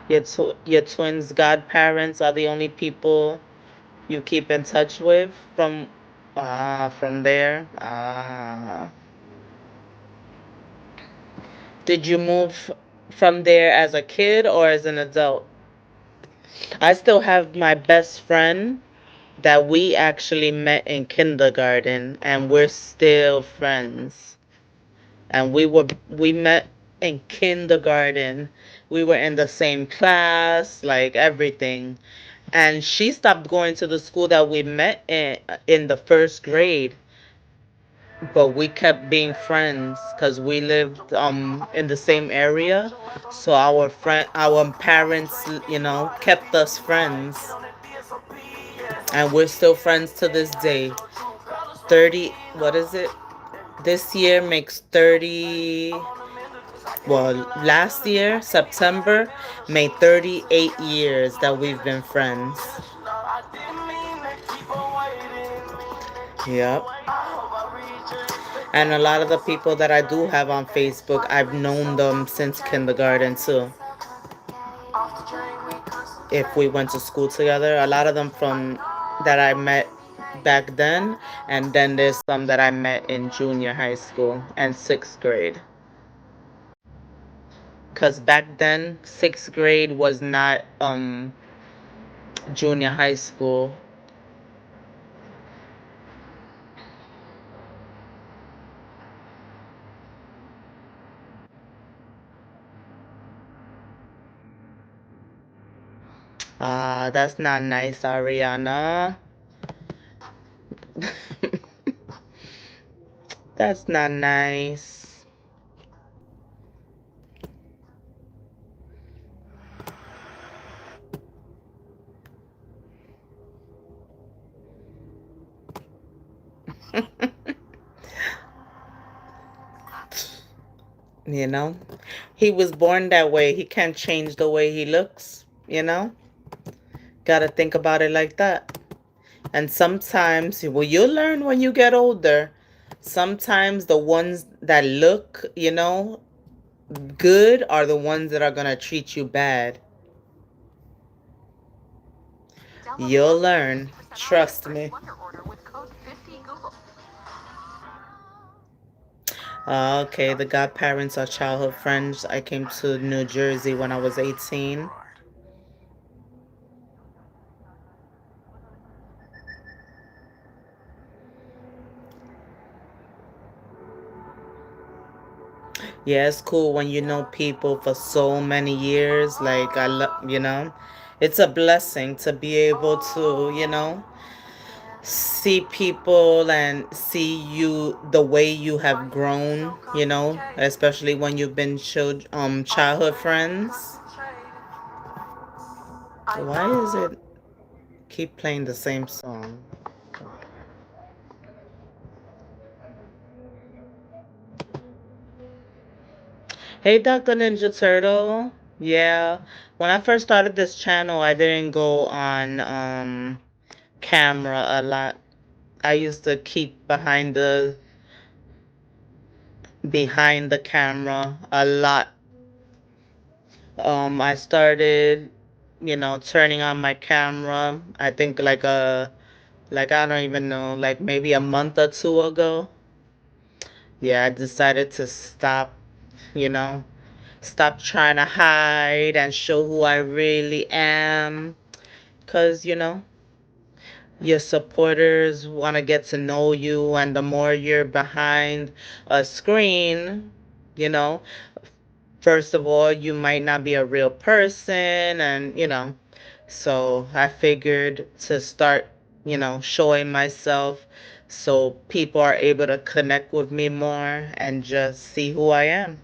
Speaker 1: Your twins' godparents are the only people you keep in touch with from there. Did you move from there as a kid or as an adult? I still have my best friend that we actually met in kindergarten, and we're still friends. And we met in kindergarten. We were in the same class, like everything. And she stopped going to the school that we met in the first grade, but we kept being friends because we lived in the same area. So our parents, kept us friends, and we're still friends to this day. 30, what is it? This year makes 30, well, last year, September, made 38 years that we've been friends. Yep. And a lot of the people that I do have on Facebook, I've known them since kindergarten too. If we went to school together, a lot of them from that I met back then, and then there's some that I met in junior high school and sixth grade. Because back then, sixth grade was not junior high school. Ah, that's not nice, Ariana. That's not nice. You know, he was born that way. He can't change the way he looks, you know? Gotta think about it like that. And sometimes, well, you'll learn when you get older. Sometimes the ones that look, good are the ones that are gonna treat you bad.
Speaker 2: Download the
Speaker 1: You'll
Speaker 2: app and get
Speaker 1: learn.
Speaker 2: 50% off your
Speaker 1: Trust
Speaker 2: first
Speaker 1: me.
Speaker 2: Wonder order with code 50Google.
Speaker 1: Okay, the godparents are childhood friends. I came to New Jersey when I was 18. Yeah, it's cool when you know people for so many years. Like, it's a blessing to be able to, see people and see you the way you have grown, especially when you've been childhood friends. Why is it keep playing the same song? Hey, Dr. Ninja Turtle. Yeah, when I first started this channel, I didn't go on camera a lot. I used to keep behind the camera a lot. I started, turning on my camera. I think like I don't even know, like maybe a month or two ago. Yeah, I decided to stop, you know, stop trying to hide and show who I really am. 'Cause, your supporters want to get to know you, and the more you're behind a screen, you know, first of all, you might not be a real person, and so I figured to start, showing myself so people are able to connect with me more and just see who I am.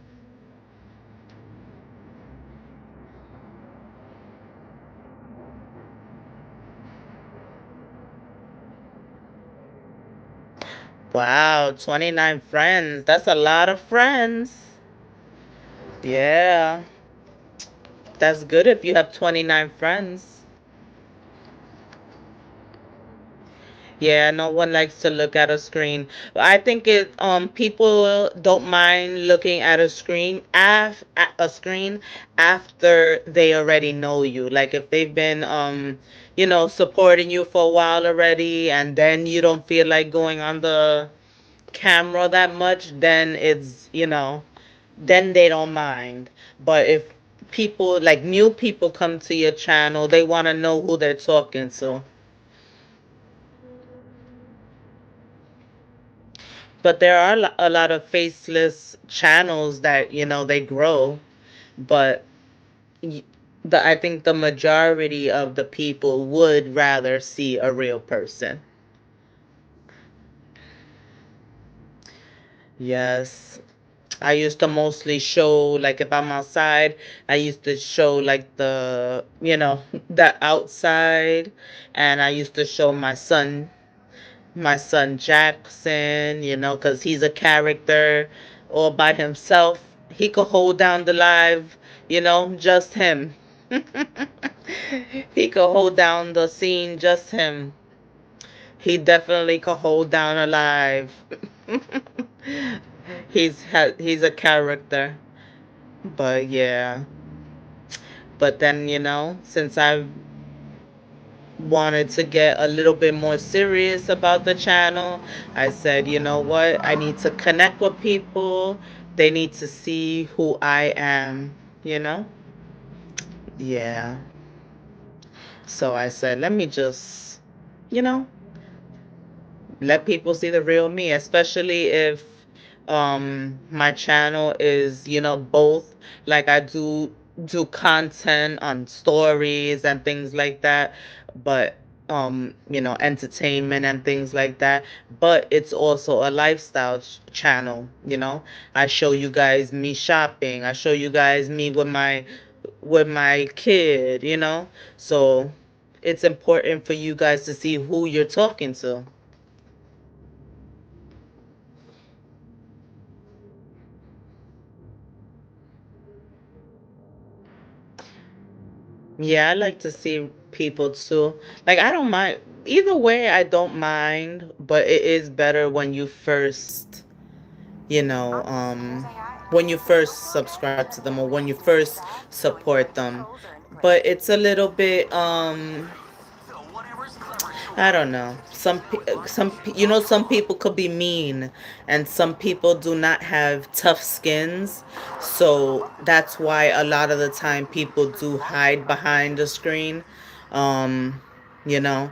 Speaker 1: Wow, 29 friends. That's a lot of friends. Yeah, that's good if you have 29 friends. Yeah, no one likes to look at a screen. I think people don't mind looking at a screen after they already know you. Like if they've been supporting you for a while already, and then you don't feel like going on the camera that much, then then they don't mind. But if people like new people come to your channel, they want to know who they're talking to. But there are a lot of faceless channels that they grow, but y- I think the majority of the people would rather see a real person. Yes. I used to mostly show, like if I'm outside, I used to show like the outside, and I used to show my son Jackson, because he's a character all by himself. He could hold down the live, just him. He could hold down the scene, just him. He definitely could hold down a live. He's a character. But yeah. But then, since I've wanted to get a little bit more serious about the channel. I said, you know what? I need to connect with people. They need to see who I am, you know? Yeah. So I said, let me just, you know, let people see the real me, especially if my channel is, both, like I do content on stories and things like that, but entertainment and things like that, but it's also a lifestyle channel. I show you guys me shopping, I show you guys me with my kid, so it's important for you guys to see who you're talking to. Yeah, I like to see people too. Like, I don't mind either way. I don't mind, but it is better you know, um, when you first subscribe to them or when you first support them. But it's a little bit, I don't know. Some people could be mean, and some people do not have tough skins. So that's why a lot of the time people do hide behind the screen. Um, you know,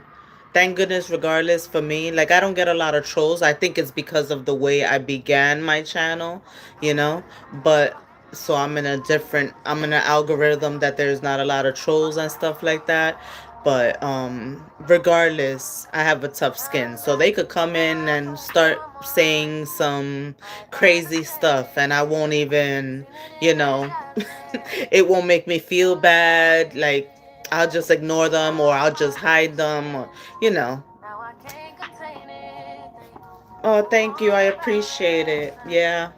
Speaker 1: thank goodness, regardless, for me, like, I don't get a lot of trolls. I think it's because of the way I began my channel, you know, but so I'm in an algorithm that there's not a lot of trolls and stuff like that. But regardless, I have a tough skin, so they could come in and start saying some crazy stuff, and I won't even, you know, it won't make me feel bad. Like, I'll just ignore them, or I'll just hide them, or, you know. Oh, thank you. I appreciate it. Yeah.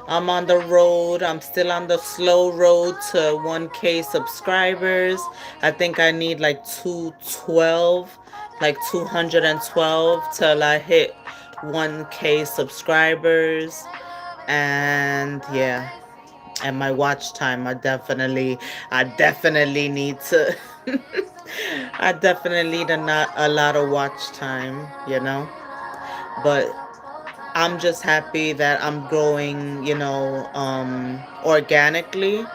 Speaker 1: I'm on the road. I'm still on the slow road to 1K subscribers. I think I need like 212, like 212 till I hit 1K subscribers. And yeah, and my watch time, I definitely need to, I definitely need a lot of watch time, but I'm just happy that I'm growing, organically.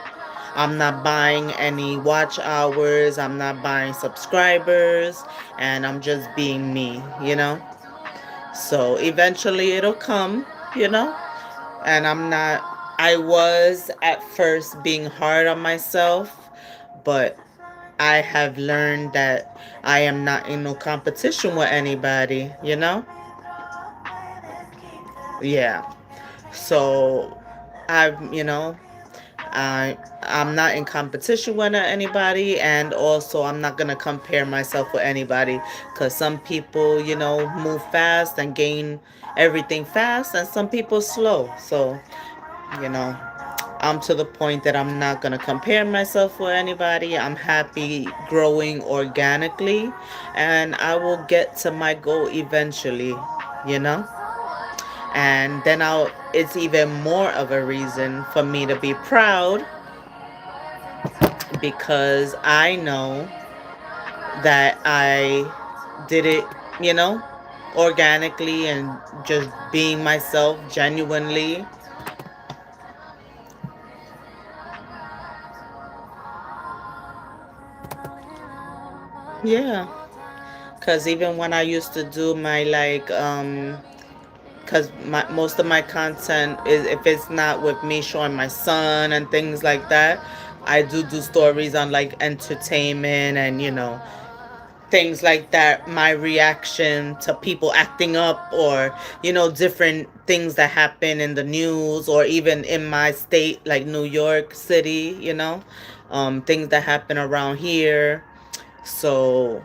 Speaker 1: I'm not buying any watch hours, I'm not buying subscribers, and I'm just being me. So eventually it'll come, you know? And I was at first being hard on myself, but I have learned that I am not in no competition with anybody. Yeah. So I'm not in competition with anybody, and also I'm not gonna compare myself with anybody, because some people, move fast and gain everything fast, and some people slow. So, you know, I'm to the point that I'm not gonna compare myself with anybody. I'm happy growing organically, and I will get to my goal eventually. You know and then it's even more of a reason for me to be proud, because I know that I did it, you know, organically and just being myself genuinely. Yeah, because even when I used to do my, like, because most of my content is, if it's not with me showing my son and things like that, I do stories on, like, entertainment and, things like that, my reaction to people acting up, or different things that happen in the news, or even in my state, like New York City, things that happen around here. So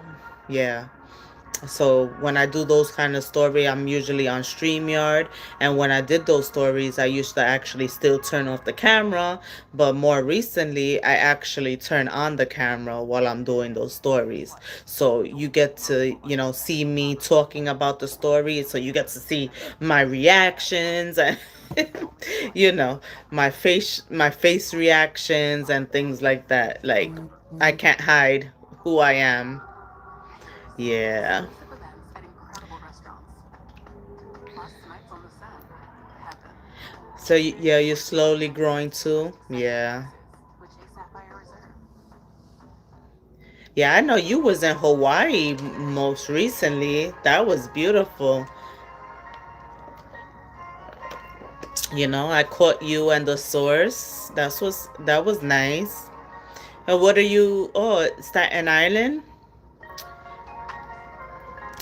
Speaker 1: yeah, so when I do those kind of story, I'm usually on StreamYard. And when I did those stories, I used to actually still turn off the camera. But more recently, I actually turn on the camera while I'm doing those stories. So you get to, see me talking about the story. So you get to see my reactions and you know, my face reactions and things like that. Like, I can't hide who I am. Yeah.
Speaker 3: Exclusive events at incredible restaurants. Plus nights on the sand. Heaven.
Speaker 1: So yeah, you're slowly growing too. Yeah.
Speaker 3: Which is Sapphire Reserve.
Speaker 1: Yeah, I know you was in Hawaii most recently. That was beautiful. I caught you and the source. That was nice. And what are you? Oh, Staten Island.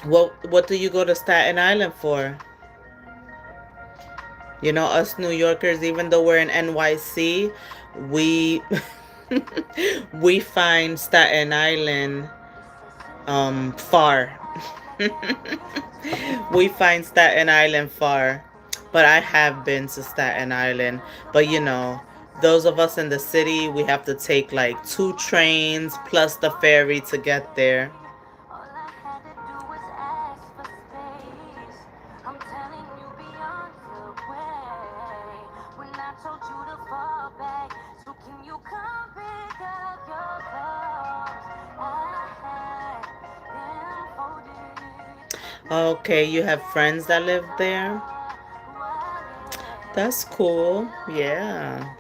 Speaker 1: What do you go to Staten Island for? Us New Yorkers, even though we're in NYC, we we find Staten Island far. We find Staten Island far. But I have been to Staten Island. But those of us in the city, we have to take like 2 trains plus the ferry to get there.
Speaker 4: All I had to do was ask for space. I'm telling you beyond the way. When I told you to fall back, so can you come pick up your clothes? I had them folded.
Speaker 1: Okay, you have friends that live there? That's cool. Yeah.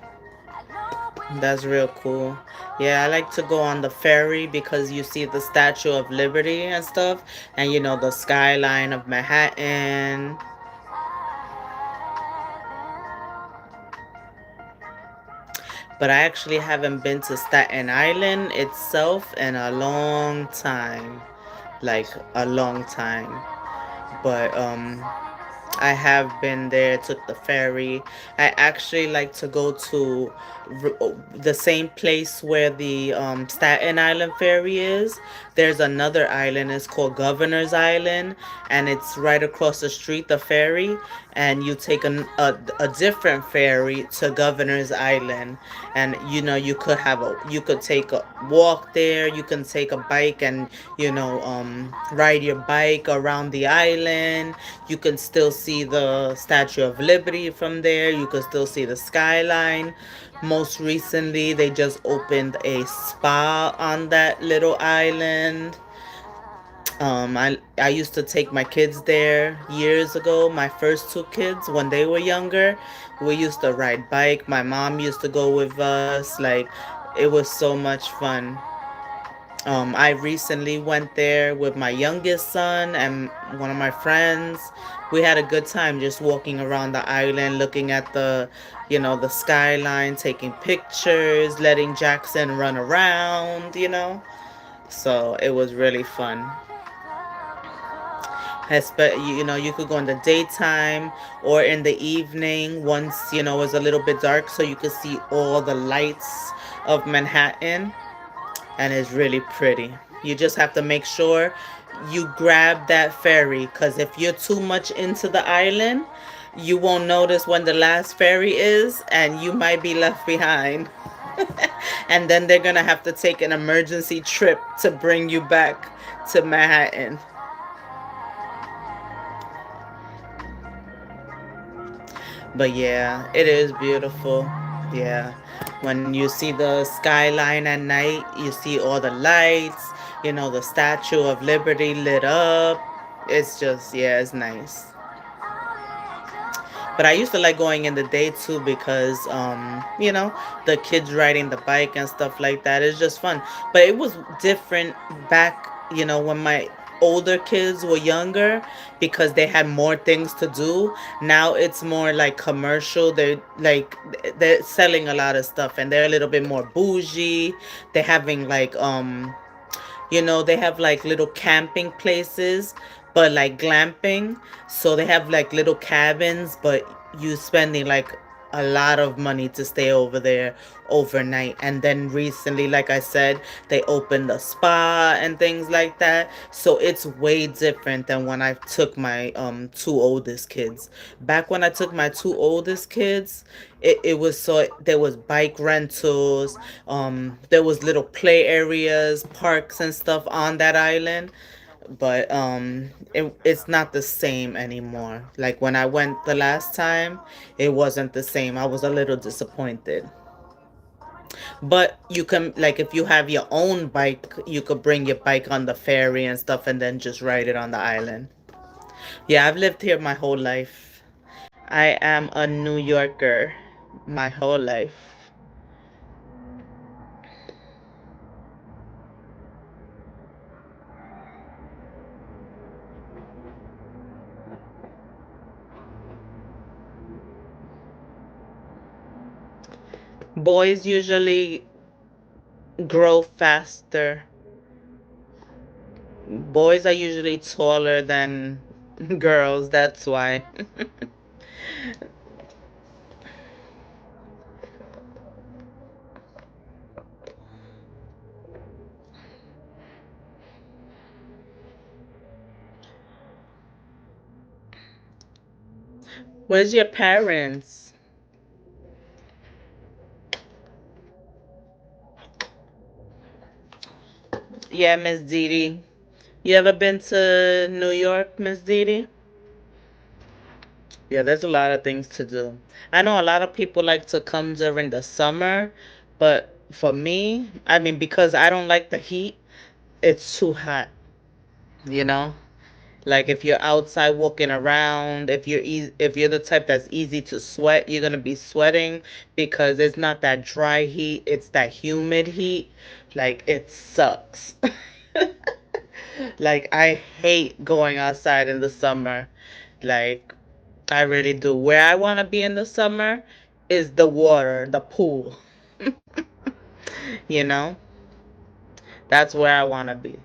Speaker 1: That's real cool. Yeah, I like to go on the ferry because you see the Statue of Liberty and stuff, and the skyline of Manhattan. But I actually haven't been to Staten Island itself in a long time. Like a long time. But I have been there, took the ferry. I actually like to go to the same place where the Staten Island ferry is. There's another island, it's called Governor's Island, and it's right across the street, the ferry, and you take a different ferry to Governor's Island. And you could take a walk there, you can take a bike and ride your bike around the island. You can still see the Statue of Liberty from there. You can still see the skyline. Most recently, they just opened a spa on that little island. I used to take my kids there years ago. My first 2 kids, when they were younger, we used to ride bike. My mom used to go with us. Like, it was so much fun. I recently went there with my youngest son and one of my friends. We had a good time just walking around the island, looking at the skyline, taking pictures, letting Jackson run around. So it was really fun. You could go in the daytime or in the evening once, it's a little bit dark so you could see all the lights of Manhattan, and it's really pretty. You just have to make sure you grab that ferry, because if you're too much into the island, you won't notice when the last ferry is and you might be left behind. And then they're going to have to take an emergency trip to bring you back to Manhattan. But yeah, it is beautiful. Yeah. When you see the skyline at night, you see all the lights, the Statue of Liberty lit up. It's just, yeah, it's nice. But I used to like going in the day too because, the kids riding the bike and stuff like that. It's just fun. But it was different back, when my older kids were younger because they had more things to do. Now it's more like commercial. They're selling a lot of stuff and they're a little bit more bougie. They're having like they have like little camping places, but like glamping. So they have like little cabins, but you spending like a lot of money to stay over there overnight. And then recently, like I said, they opened a spa and things like that. So it's way different than when I took my 2 oldest kids. Back when I took my 2 oldest kids, it was so there was bike rentals, there was little play areas, parks and stuff on that island. But it's not the same anymore. Like when I went the last time, it wasn't the same. I was a little disappointed. But you can, like, if you have your own bike, you could bring your bike on the ferry and stuff and then just ride it on the island. Yeah, I've lived here my whole life. I am a New Yorker my whole life. Boys usually grow faster. Boys are usually taller than girls, that's why. Where's your parents? Yeah, Miss Didi. You ever been to New York, Miss Didi? Yeah, there's a lot of things to do. I know a lot of people like to come during the summer, but for me, I mean, because I don't like the heat, it's too hot, you know? Like if you're outside walking around, if you're the type that's easy to sweat, you're gonna be sweating because it's not that dry heat, it's that humid heat. Like it sucks. Like I hate going outside in the summer. Like I really do. Where I want to be in the summer is the water, the pool. You know? That's where I want to be.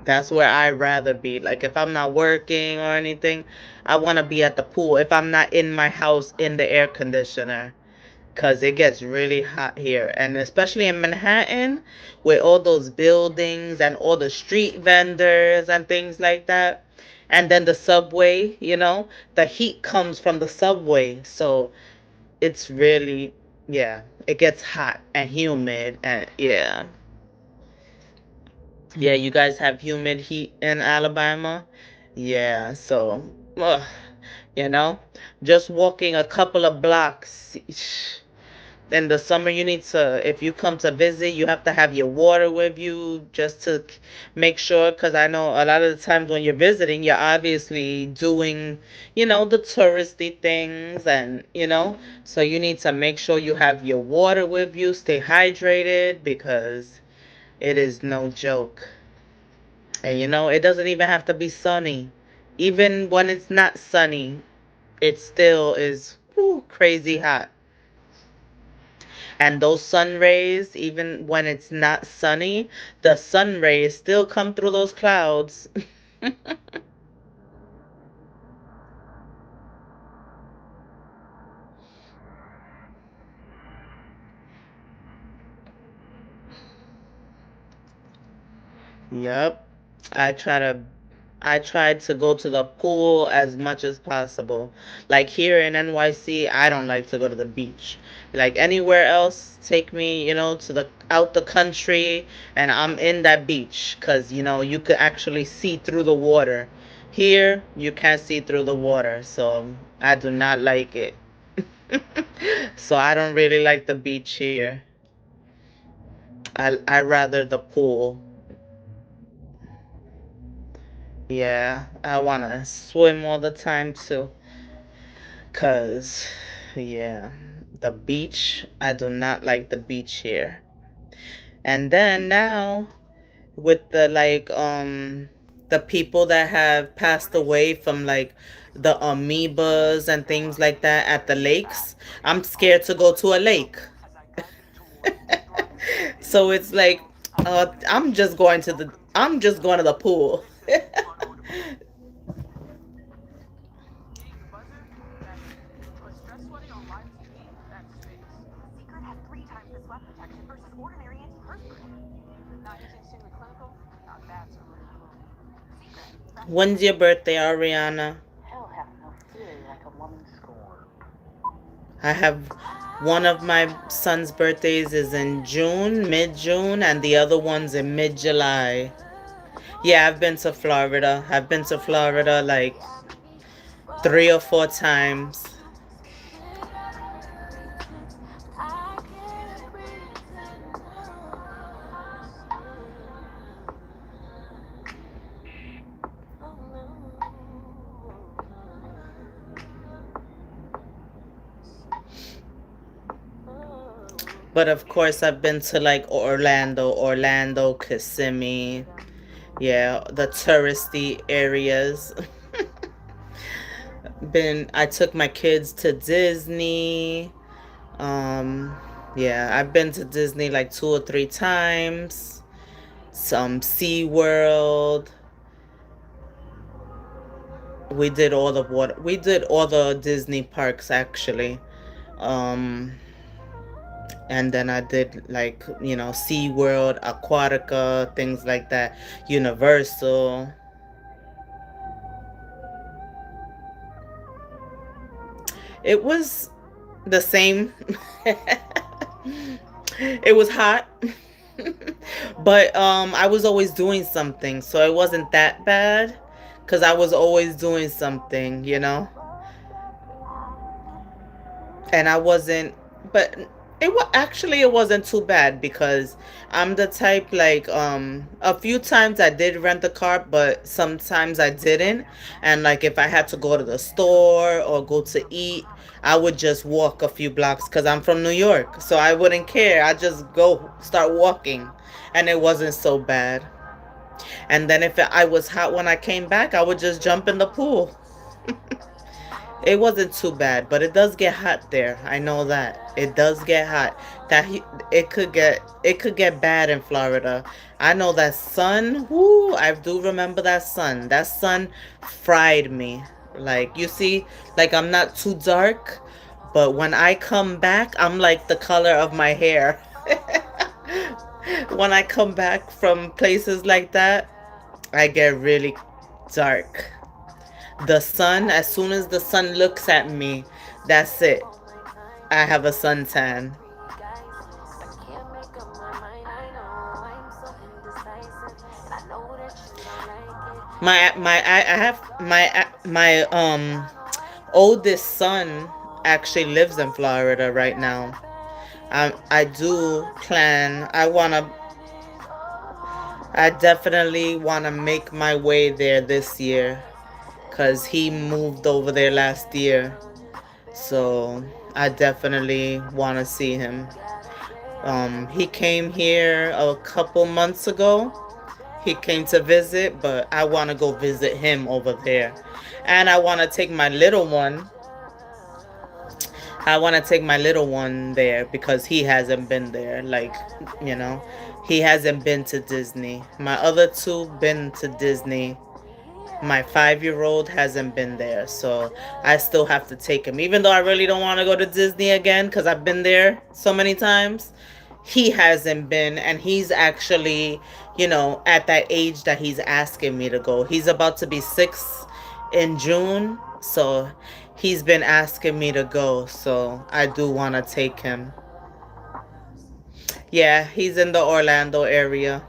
Speaker 1: That's where I'd rather be. Like if I'm not working or anything, I want to be at the pool. If I'm not in my house in the air conditioner, because it gets really hot here. And especially in Manhattan, with all those buildings and all the street vendors and things like that. And then the subway, the heat comes from the subway. So it's really, yeah, it gets hot and humid. And yeah. Yeah, you guys have humid heat in Alabama? Yeah, so, ugh, you know, just walking a couple of blocks. In the summer, you need to, if you come to visit, you have to have your water with you just to make sure. Because I know a lot of the times when you're visiting, you're obviously doing, the touristy things so you need to make sure you have your water with you, stay hydrated because it is no joke. And it doesn't even have to be sunny. Even when it's not sunny, it still is crazy hot. And those sun rays, even when it's not sunny, the sun rays still come through those clouds. Yep. I try to I tried to go to the pool as much as possible. Like here in NYC, I don't like to go to the beach. Like anywhere else, take me, to the out the country and I'm in that beach cuz you could actually see through the water. Here, you can't see through the water, so I do not like it. So I don't really like the beach here. I rather the pool. Yeah, I want to swim all the time too. Cause, yeah, the beach, I do not like the beach here. And then now, with the people that have passed away from like the amoebas and things like that at the lakes, I'm scared to go to a lake. So it's like, I'm just going to the pool.
Speaker 2: Secret has 3 times the sweat protection versus ordinary antiperspirant. Not using Sigma Clinical? Not that so really cool. Secret.
Speaker 1: When's your birthday, Ariana?
Speaker 5: Hell hath no fury like a woman scorned.
Speaker 1: I have one of my son's birthdays is in June, mid-June, and the other one's in mid-July. Yeah, I've been to Florida. I've been to Florida like 3 or 4 times. But of course, I've been to like Orlando, Kissimmee. Yeah, the touristy areas. I took my kids to Disney. Um, yeah, I've been to Disney like 2 or 3 times. Some SeaWorld. We did all the Disney parks actually. Um, and then I did like, SeaWorld, Aquatica, things like that, Universal. It was the same. It was hot. But I was always doing something, so it wasn't that bad because I was always doing something. And I wasn't, but it wasn't too bad because I'm the type like a few times I did rent a car, but sometimes I didn't. And like if I had to go to the store or go to eat, I would just walk a few blocks because I'm from New York, so I wouldn't care. I just go start walking, and it wasn't so bad. And then if I was hot when I came back, I would just jump in the pool. It wasn't too bad, but it does get hot there. I know that. It does get hot. It could get bad in Florida. I know that sun, whoo, I do remember that sun. That sun fried me. Like, you see, like I'm not too dark, but when I come back, I'm like the color of my hair. When I come back from places like that, I get really dark. The sun, as soon as the sun looks at me, that's it. I have a suntan. I have my oldest son actually lives in Florida right now. I do plan. I definitely wanna make my way there this year, cause he moved over there last year. So I definitely wanna see him. He came here a couple months ago. He came to visit, but I want to go visit him over there. And I want to take my little one. I want to take my little one there because he hasn't been there. Like, you know, he hasn't been to Disney. My other two been to Disney. My 5-year old hasn't been there. So I still have to take him. Even though I really don't want to go to Disney again because I've been there so many times. He hasn't been, and he's actually, at that age that he's asking me to go. He's about to be 6 in June, so he's been asking me to go, so I do want to take him. Yeah, he's in the Orlando area.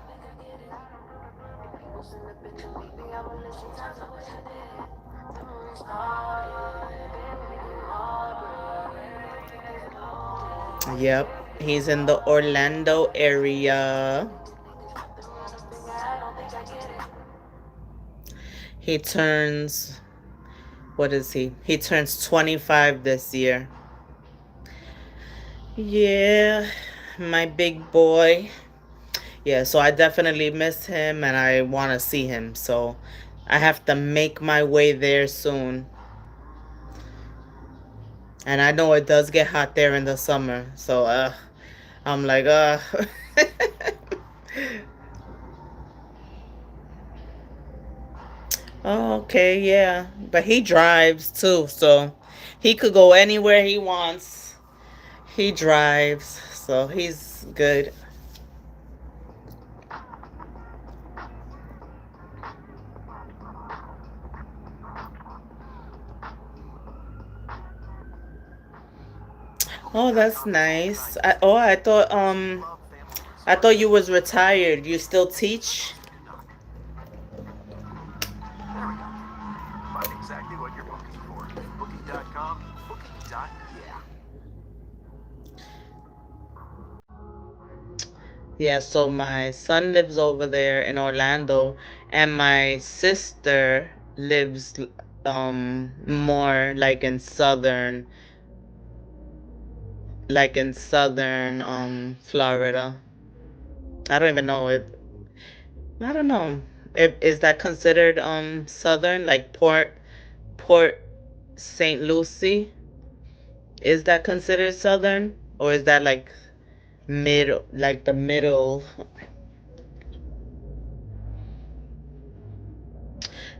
Speaker 1: Yep, he's in the Orlando area. He turns, what is he? He turns 25 this year. Yeah, my big boy. Yeah, so I definitely miss him and I want to see him. So I have to make my way there soon. And I know it does get hot there in the summer. So I'm like, Oh, okay, yeah. But he drives too, so he could go anywhere he wants. He drives, so he's good. Oh, that's nice. I thought you was retired. You still teach?
Speaker 3: Find exactly what you're looking for. Booking.com, booking.yeah.
Speaker 1: Yeah, so my son lives over there in Orlando, and my sister lives more like in southern like in southern Florida. I don't even know if I don't know. If, is that considered southern, like Port St. Lucie? Is that considered southern, or is that like middle, like the middle?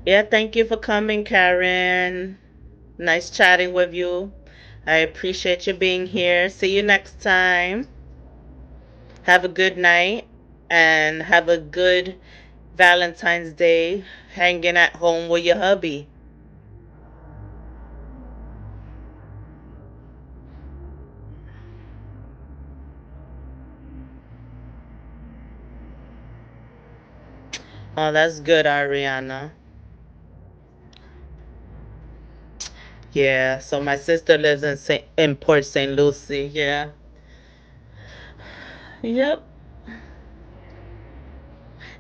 Speaker 1: Yeah, thank you for coming, Karen. Nice chatting with you. I appreciate you being here. See you next time. Have a good night and have a good Valentine's Day hanging at home with your hubby. Oh, that's good, Ariana. Yeah, so my sister lives in in Port St. Lucie. Yeah. Yep.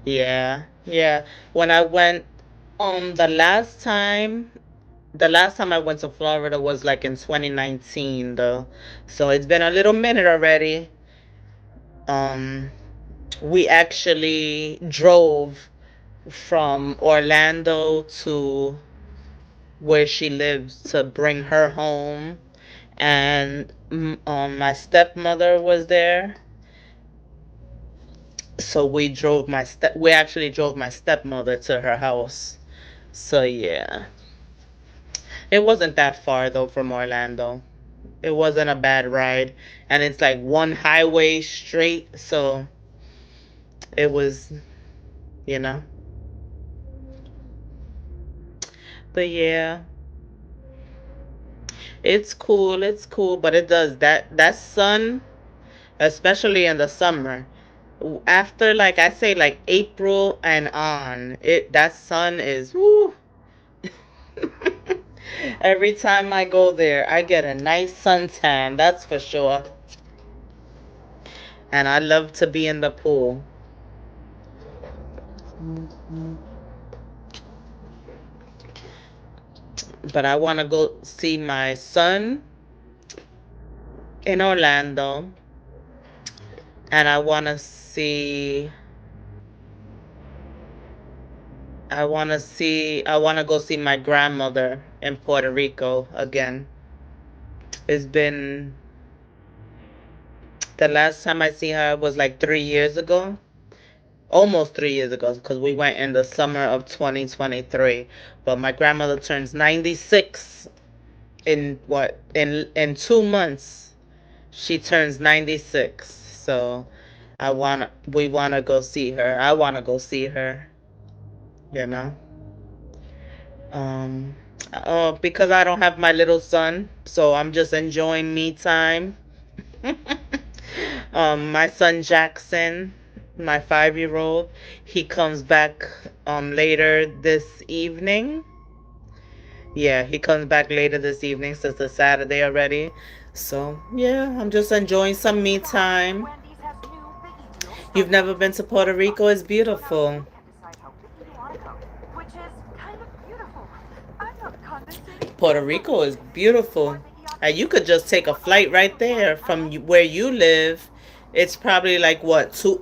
Speaker 1: Yeah. Yeah. When I went the last time I went to Florida was like in 2019 though. So it's been a little minute already. Um we actually drove from Orlando to where she lives to bring her home, and my stepmother was there, so we actually drove my stepmother to her house. So yeah, it wasn't that far though from Orlando. It wasn't a bad ride, and it's like one highway straight, so it was, you know. But yeah, it's cool, but it does that sun, especially in the summer. After, like I say, like April and on, it that sun is woo. Every time I go there, I get a nice suntan, that's for sure. And I love to be in the pool. But I want to go see my son in Orlando, and I want to go see my grandmother in Puerto Rico again. It's been the last time I see her was like 3 years ago, almost 3 years ago, because we went in the summer of 2023. But my grandmother turns 96 in what in 2 months. She turns 96, so we wanna go see her. I wanna go see her. You know, um, because I don't have my little son, so I'm just enjoying me time. My son Jackson, my 5-year-old, he comes back later this evening. Yeah, he comes back later this evening since it's Saturday already. So yeah, I'm just enjoying some me time.
Speaker 4: Wendy's has new biggie deals
Speaker 1: You've
Speaker 4: starting
Speaker 1: never
Speaker 4: at
Speaker 1: been to Puerto Rico? It's
Speaker 4: $50. Now
Speaker 1: beautiful.
Speaker 4: you can decide how big you want to go, which is kind of beautiful. I'm not condescending,
Speaker 1: Puerto
Speaker 4: but
Speaker 1: Rico is
Speaker 4: more
Speaker 1: beautiful.
Speaker 4: biggie
Speaker 1: And you
Speaker 4: options
Speaker 1: could just take a
Speaker 4: for us
Speaker 1: flight right
Speaker 4: one
Speaker 1: there
Speaker 4: I
Speaker 1: from
Speaker 4: like.
Speaker 1: where you live. It's probably like what, 2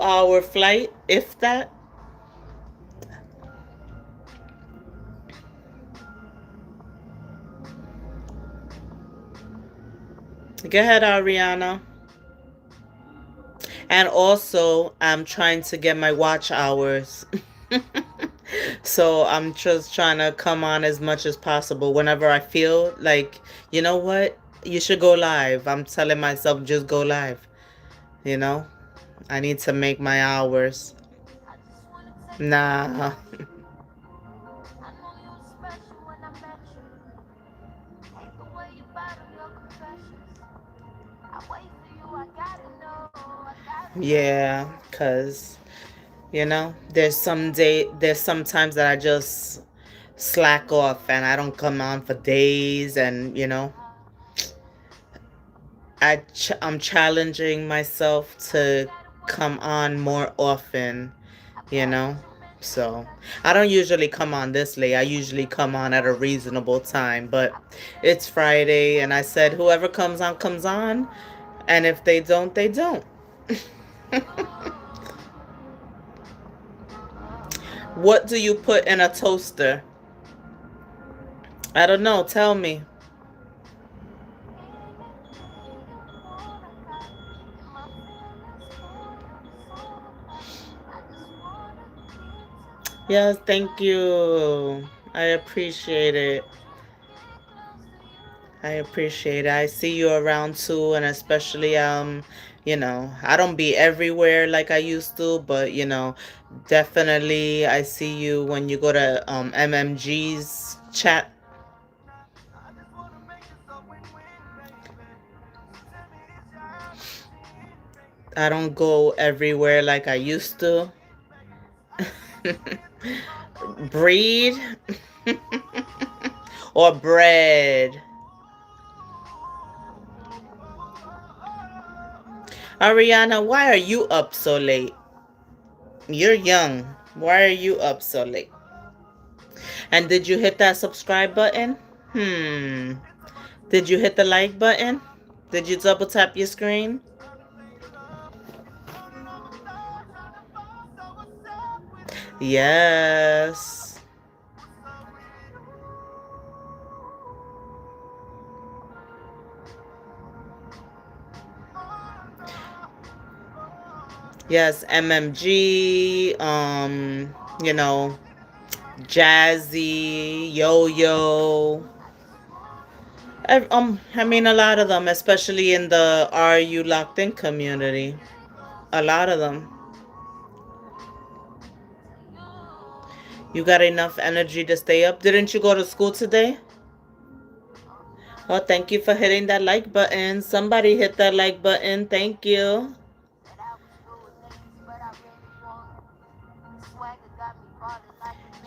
Speaker 1: hour flight, if that. Go ahead, Ariana. And also, I'm trying to get my watch hours. So I'm just trying to come on as much as possible whenever I feel like, you know what? You should go live. I'm telling myself just go live. You know? I need to make my hours.
Speaker 4: I just wanna take you
Speaker 1: Nah.
Speaker 4: home. I know you were special when I met you. Like the way you bottle your confessions. I wait for you, I gotta know, I gotta
Speaker 1: Yeah,
Speaker 4: know.
Speaker 1: cuz there's sometimes that I just slack off and I don't come on for days, and I'm challenging myself to come on more often, you know. So I don't usually come on this late. I usually come on at a reasonable time, but it's Friday and I said whoever comes on comes on, and if they don't, they don't. What do you put in a toaster? I don't know. Tell me. Yes, thank you. I appreciate it. I appreciate it. I see you around too, and especially I don't be everywhere like I used to, but definitely I see you when you go to MMG's chat. I don't go everywhere like I used to. Breed or bread. Ariana, why are you up so late? You're young. Why are you up so late? And did you hit that subscribe button? Did you hit the like button? Did you double tap your screen? Yes. Yes, MMG, Jazzy, Yo-Yo. I mean, a lot of them, especially in the Are You Locked In community. A lot of them. You got enough energy to stay up? Didn't you go to school today? Well, thank you for hitting that like button. Somebody hit that like button. Thank you.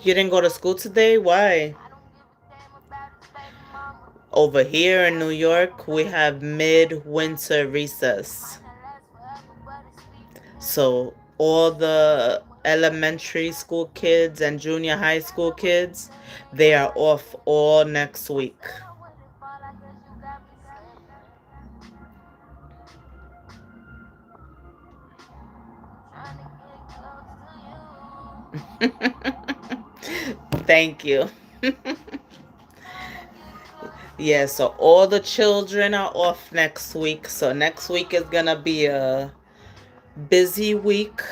Speaker 1: You didn't go to school today? Why? Over here in New York, we have mid-winter recess. So all the elementary school kids and junior high school kids, they are off all next week. Thank you. Yeah, so all the children are off next week. So next week is gonna be a busy week.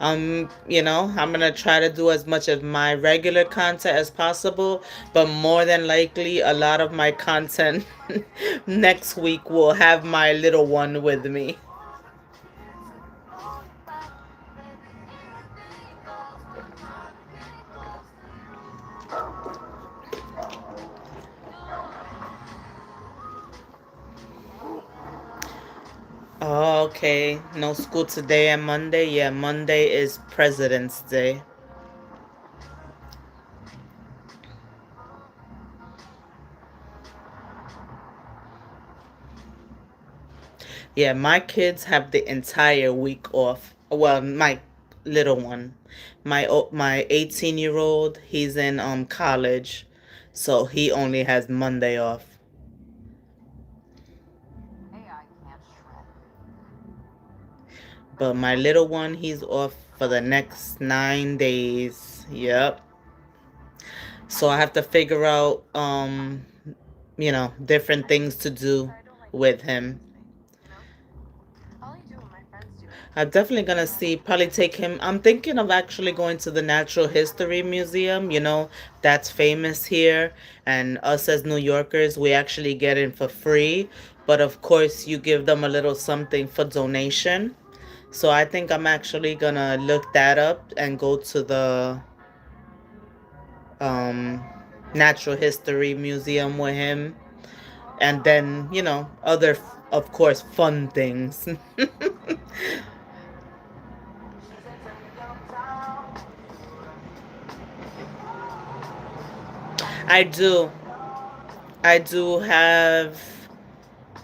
Speaker 1: I'm gonna try to do as much of my regular content as possible, but more than likely a lot of my content next week will have my little one with me. Oh, okay. No school today and Monday? Yeah, Monday is President's Day. Yeah, my kids have the entire week off. Well, my little one. My 18-year-old, he's in college. So he only has Monday off. But my little one, he's off for the next 9 days. Yep. So I have to figure out, different things to do with him. I'm definitely gonna probably take him. I'm thinking of actually going to the Natural History Museum. That's famous here. And us as New Yorkers, we actually get in for free. But of course, you give them a little something for donation. So I think I'm actually gonna look that up and go to the Natural History Museum with him. And then, other, of course, fun things. I do. I do have,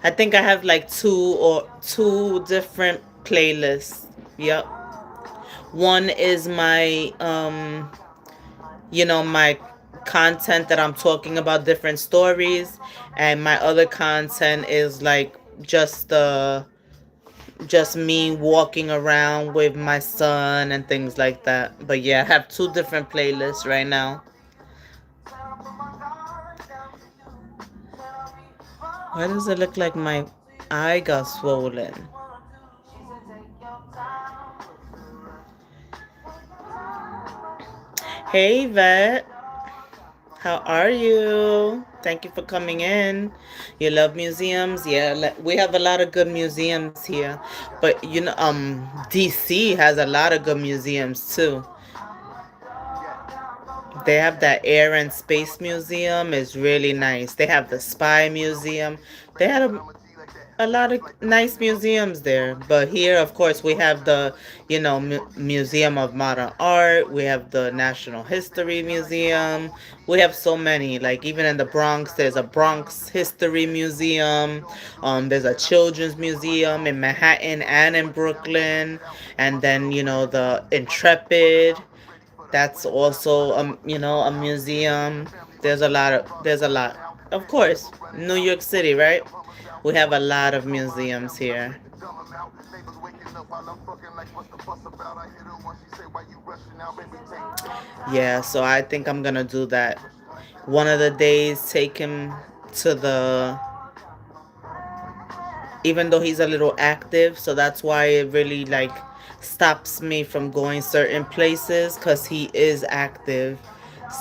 Speaker 1: I think I have like two different playlists. Yep. One is my my content that I'm talking about different stories, and my other content is like just just me walking around with my son and things like that. But yeah, I have two different playlists right now. Why does it look like my eye got swollen? Hey, Vet. How are you? Thank you for coming in. You love museums? Yeah, we have a lot of good museums here. But DC has a lot of good museums too. They have that Air and Space Museum. It's really nice. They have the Spy Museum. They had a lot of nice museums there. But here, of course, we have the, Museum of Modern Art. We have the National History Museum. We have so many. Like even in the Bronx, there's a Bronx History Museum. There's a Children's Museum in Manhattan and in Brooklyn. And then, the Intrepid. That's also a museum. There's a lot. Of course, New York City, right? We have a lot of museums here. Yeah, so I think I'm gonna do that. One of the days, take him to the. Even though he's a little active, so that's why it really like stops me from going certain places because he is active.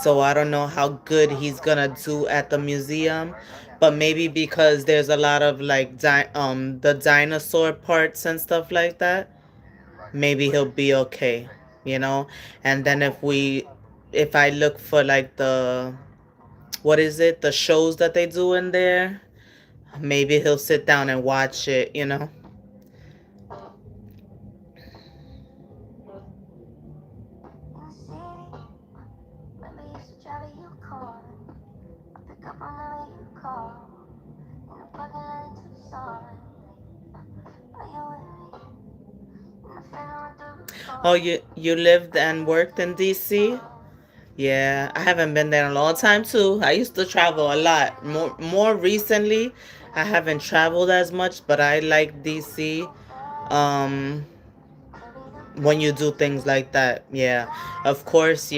Speaker 1: So I don't know how good he's gonna do at the museum, but maybe because there's a lot of like the dinosaur parts and stuff like that, maybe he'll be okay, you know. And then if I look for like the what is it, the shows that they do in there, maybe he'll sit down and watch it. Oh, you lived and worked in DC? Yeah, I haven't been there in a long time too. I used to travel a lot. More recently, I haven't traveled as much, but I like DC. Um, when you do things like that, yeah. Of course,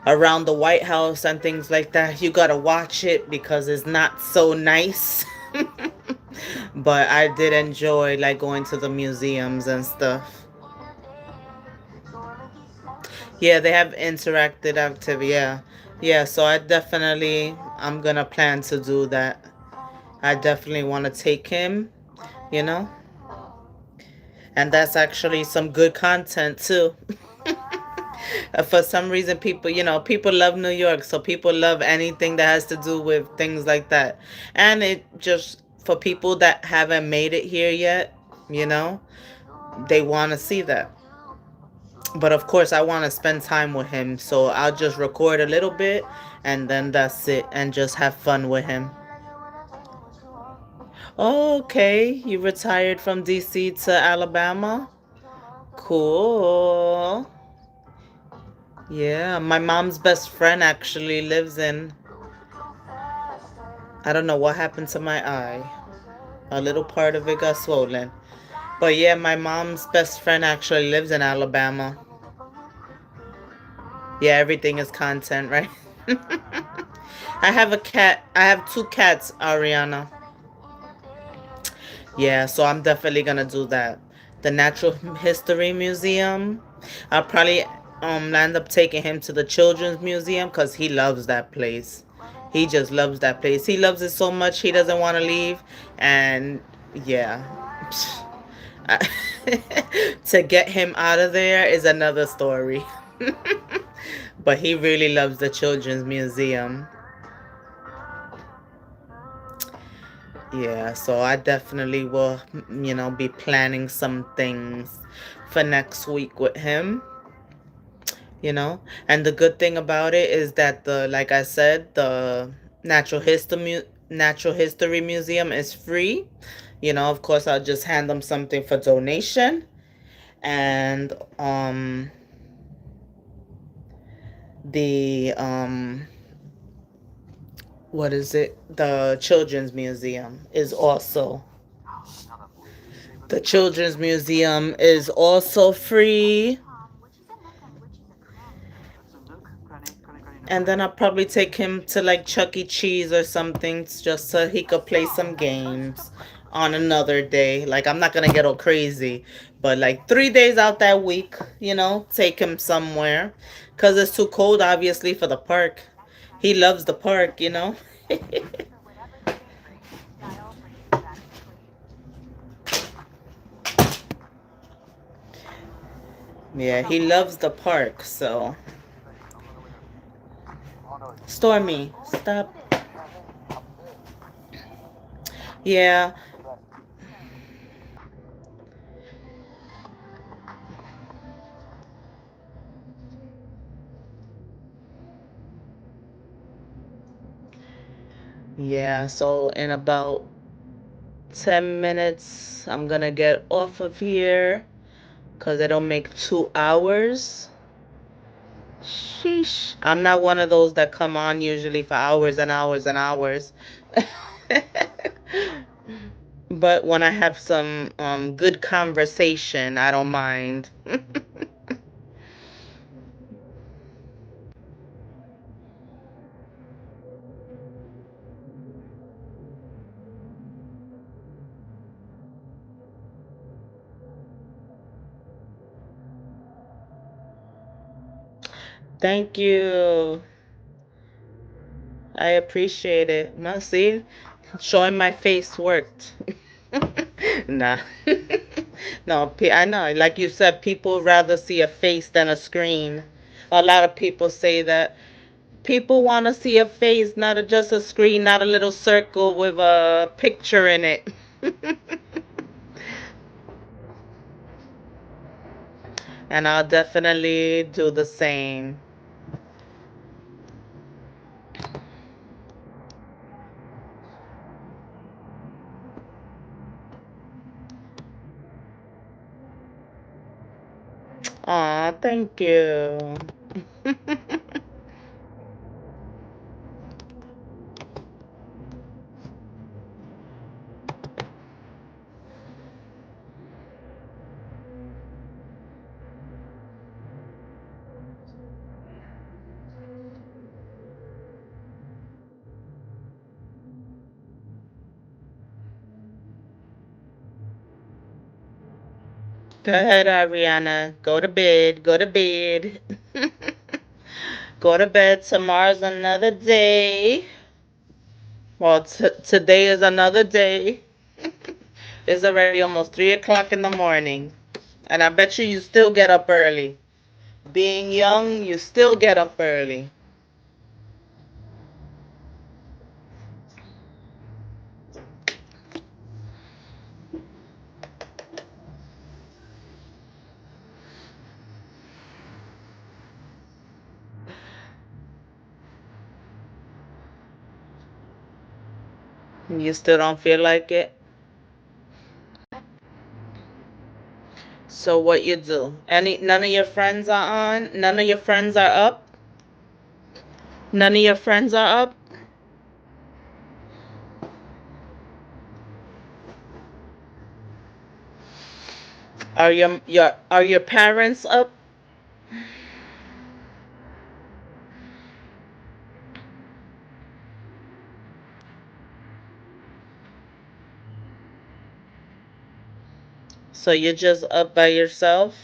Speaker 1: around the White House and things like that, you gotta watch it because it's not so nice. But I did enjoy like going to the museums and stuff. Yeah, they have interactive activity. Yeah. Yeah, so I'm gonna plan to do that. I definitely want to take him, you know? And that's actually some good content too. For some reason, people love New York, so people love anything that has to do with things like that. And it just, for people that haven't made it here yet, you know, they want to see that. But of course, I want to spend time with him, so I'll just record a little bit and then that's it, and just have fun with him. Okay, you retired from DC to Alabama? Cool. Yeah, my mom's best friend actually lives in. I don't know what happened to my eye. A little part of it got swollen. But yeah, my mom's best friend actually lives in Alabama. Yeah, everything is content, right? I have a cat. I have two cats, Ariana. Yeah, so I'm definitely gonna do that. The Natural History Museum. I'll probably end up taking him to the Children's Museum because he loves that place. He just loves that place. He loves it so much he doesn't want to leave. And yeah, to get him out of there is another story. But he really loves the Children's Museum. Yeah, so I definitely will, be planning some things for next week with him, you know. And the good thing about it is that like I said, the Natural History Museum is free. Of course, I'll just hand them something for donation. and the what is it? The Children's Museum is also the Children's Museum is also free. And then I'll probably take him to like Chuck E. Cheese or something just so he could play some games on another day. Like, I'm not gonna get all crazy, but like 3 days out that week, take him somewhere. Because it's too cold, obviously, for the park. He loves the park. Yeah, he loves the park, so. Stormy, stop. Yeah. Yeah, so in about 10 minutes, I'm gonna get off of here because it'll make 2 hours. Sheesh. I'm not one of those that come on usually for hours and hours and hours. But when I have some good conversation, I don't mind. Thank you. I appreciate it. Now, see, showing my face worked. Nah. No, I know. Like you said, people rather see a face than a screen. A lot of people say that. People want to see a face, not just a screen, not a little circle with a picture in it. And I'll definitely do the same. Aw, thank you. Go ahead, Ariana. Go to bed. Go to bed. Go to bed. Tomorrow's another day. Well, today is another day. It's already almost 3 o'clock in the morning. And I bet you still get up early. Being young, you still get up early. You still don't feel like it? So what you do? None of your friends are on? None of your friends are up? None of your friends are up? Are your parents up? So you're just up by yourself?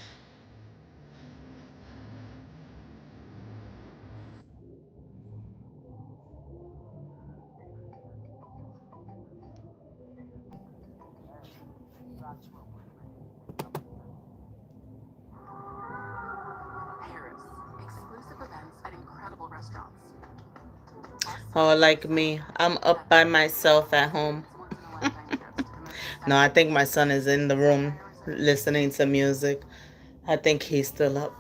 Speaker 2: Paris. Exclusive events at incredible restaurants.
Speaker 1: Oh, like me. I'm up by myself at home. No, I think my son is in the room listening to music. I think he's still up.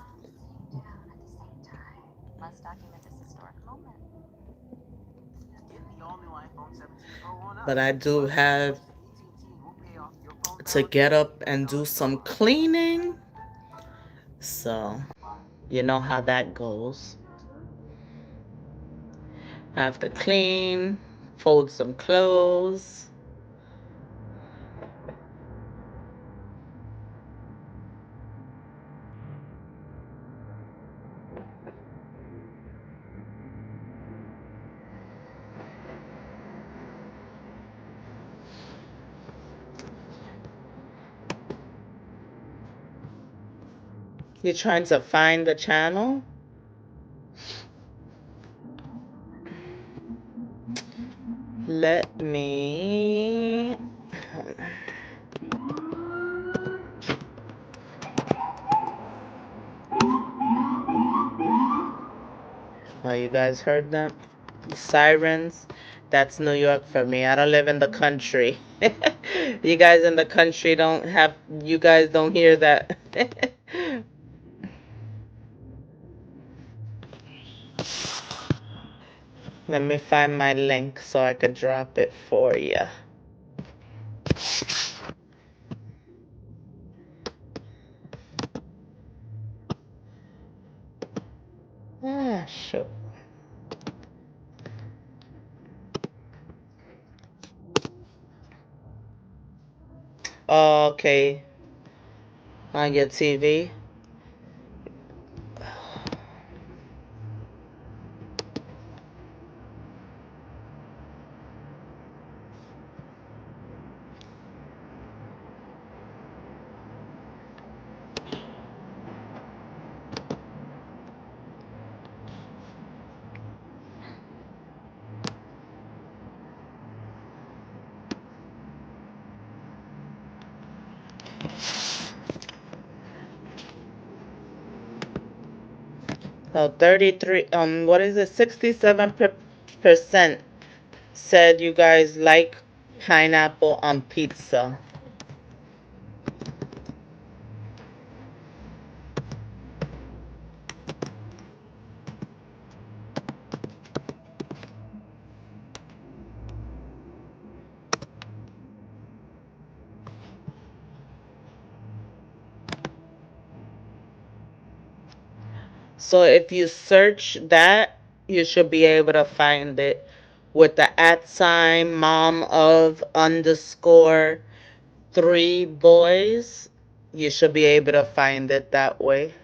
Speaker 2: Must document this historic moment.
Speaker 3: Get the all-new iPhone 17 Pro on up.
Speaker 1: But I do have
Speaker 3: AT&T will pay off your phone
Speaker 1: to
Speaker 3: balance
Speaker 1: get up and do some cleaning. So, you know how that goes. I have to clean, fold some clothes. You're trying to find the channel? Let me. Oh, you guys heard them? Sirens. That's New York for me. I don't live in the country. You guys in the country don't have. You guys don't hear that. Let me find my link so I could drop it for you. Ah, shoot. Oh, okay. On your TV. So 33, what is it? 67% said you guys like pineapple on pizza. So if you search that, you should be able to find it with the @ mom of underscore 3 boys. You should be able to find it that way.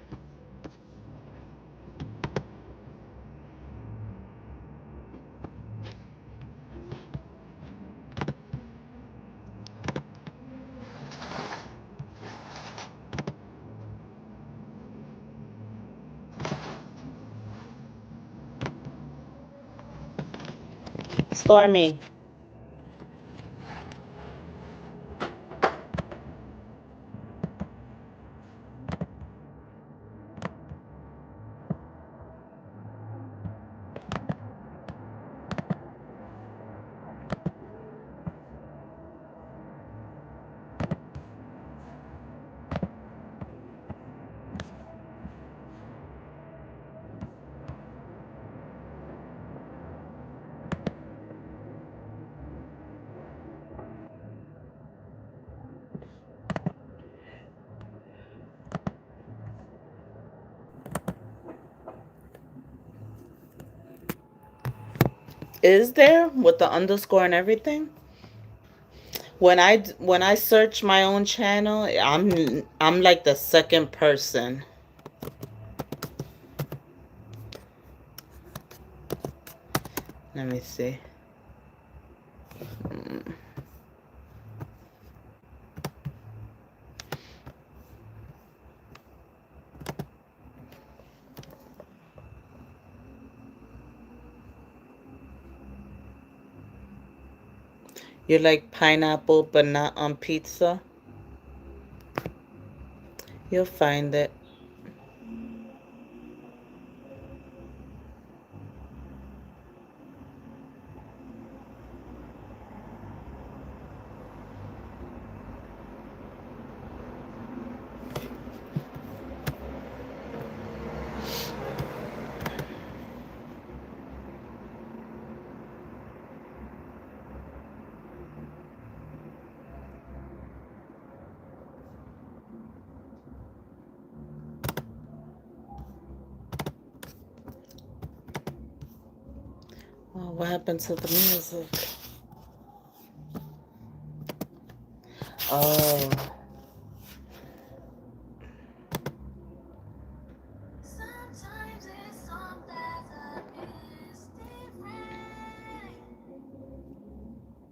Speaker 1: Stormy. Is there with the underscore and everything? When I search my own channel, I'm like the second person. Let me see. You like pineapple but not on pizza? You'll find it. Oh, what happened to the music? Oh.
Speaker 4: Sometimes it's all that is different.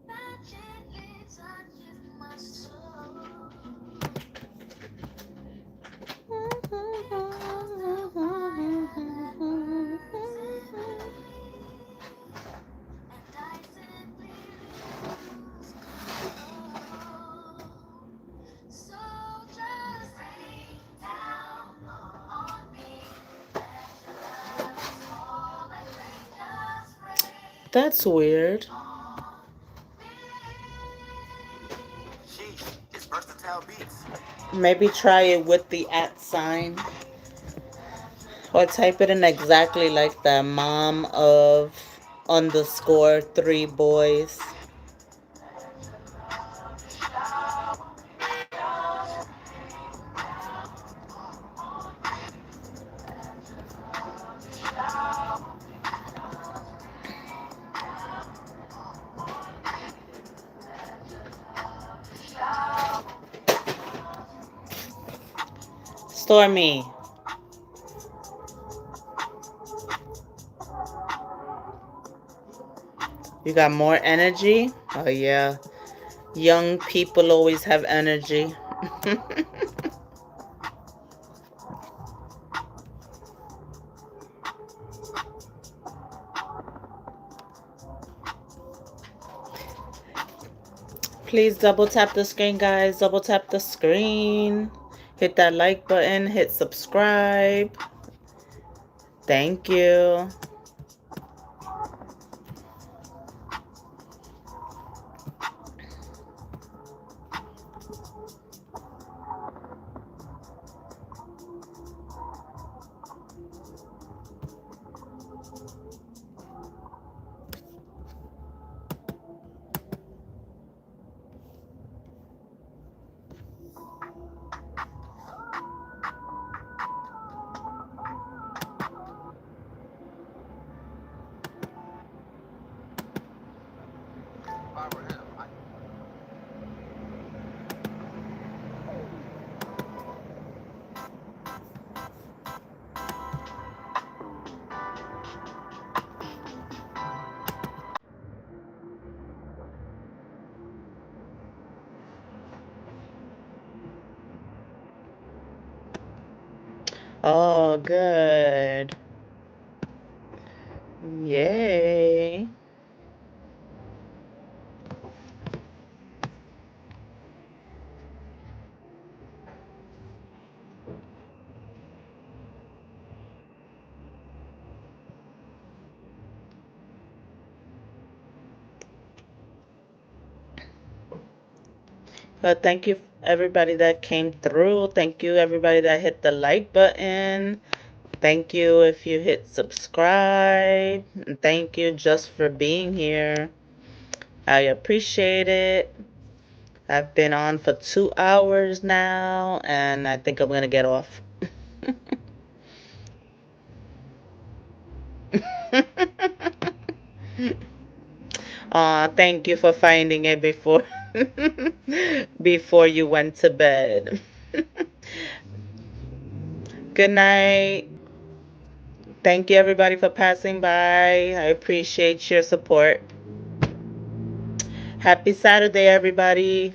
Speaker 4: That gently touches my soul. Calms the fire that burns in me. And I simply lose control. So just rain down on me. Let your love fall like rain, just rain
Speaker 1: That's weird.
Speaker 4: on me.
Speaker 3: Sheesh, it's versatile beats.
Speaker 1: Maybe try it with the at sign. Or type it in exactly like that. Mom of underscore 3 boys. Stormy, you got more energy? Oh, yeah. Young people always have energy. Please double tap the screen, guys. Double tap the screen. Hit that like button. Hit subscribe. Thank you.
Speaker 3: If I were him, I'd
Speaker 1: Oh, good. Yay. But thank you, everybody that came through. Thank you, everybody that hit the like button. Thank you if you hit subscribe. And thank you just for being here. I appreciate it. I've been on for 2 hours now, and I think I'm going to get off. Thank you for finding it before before you went to bed. Good night. Thank you, everybody, for passing by. I appreciate your support. Happy Saturday, everybody.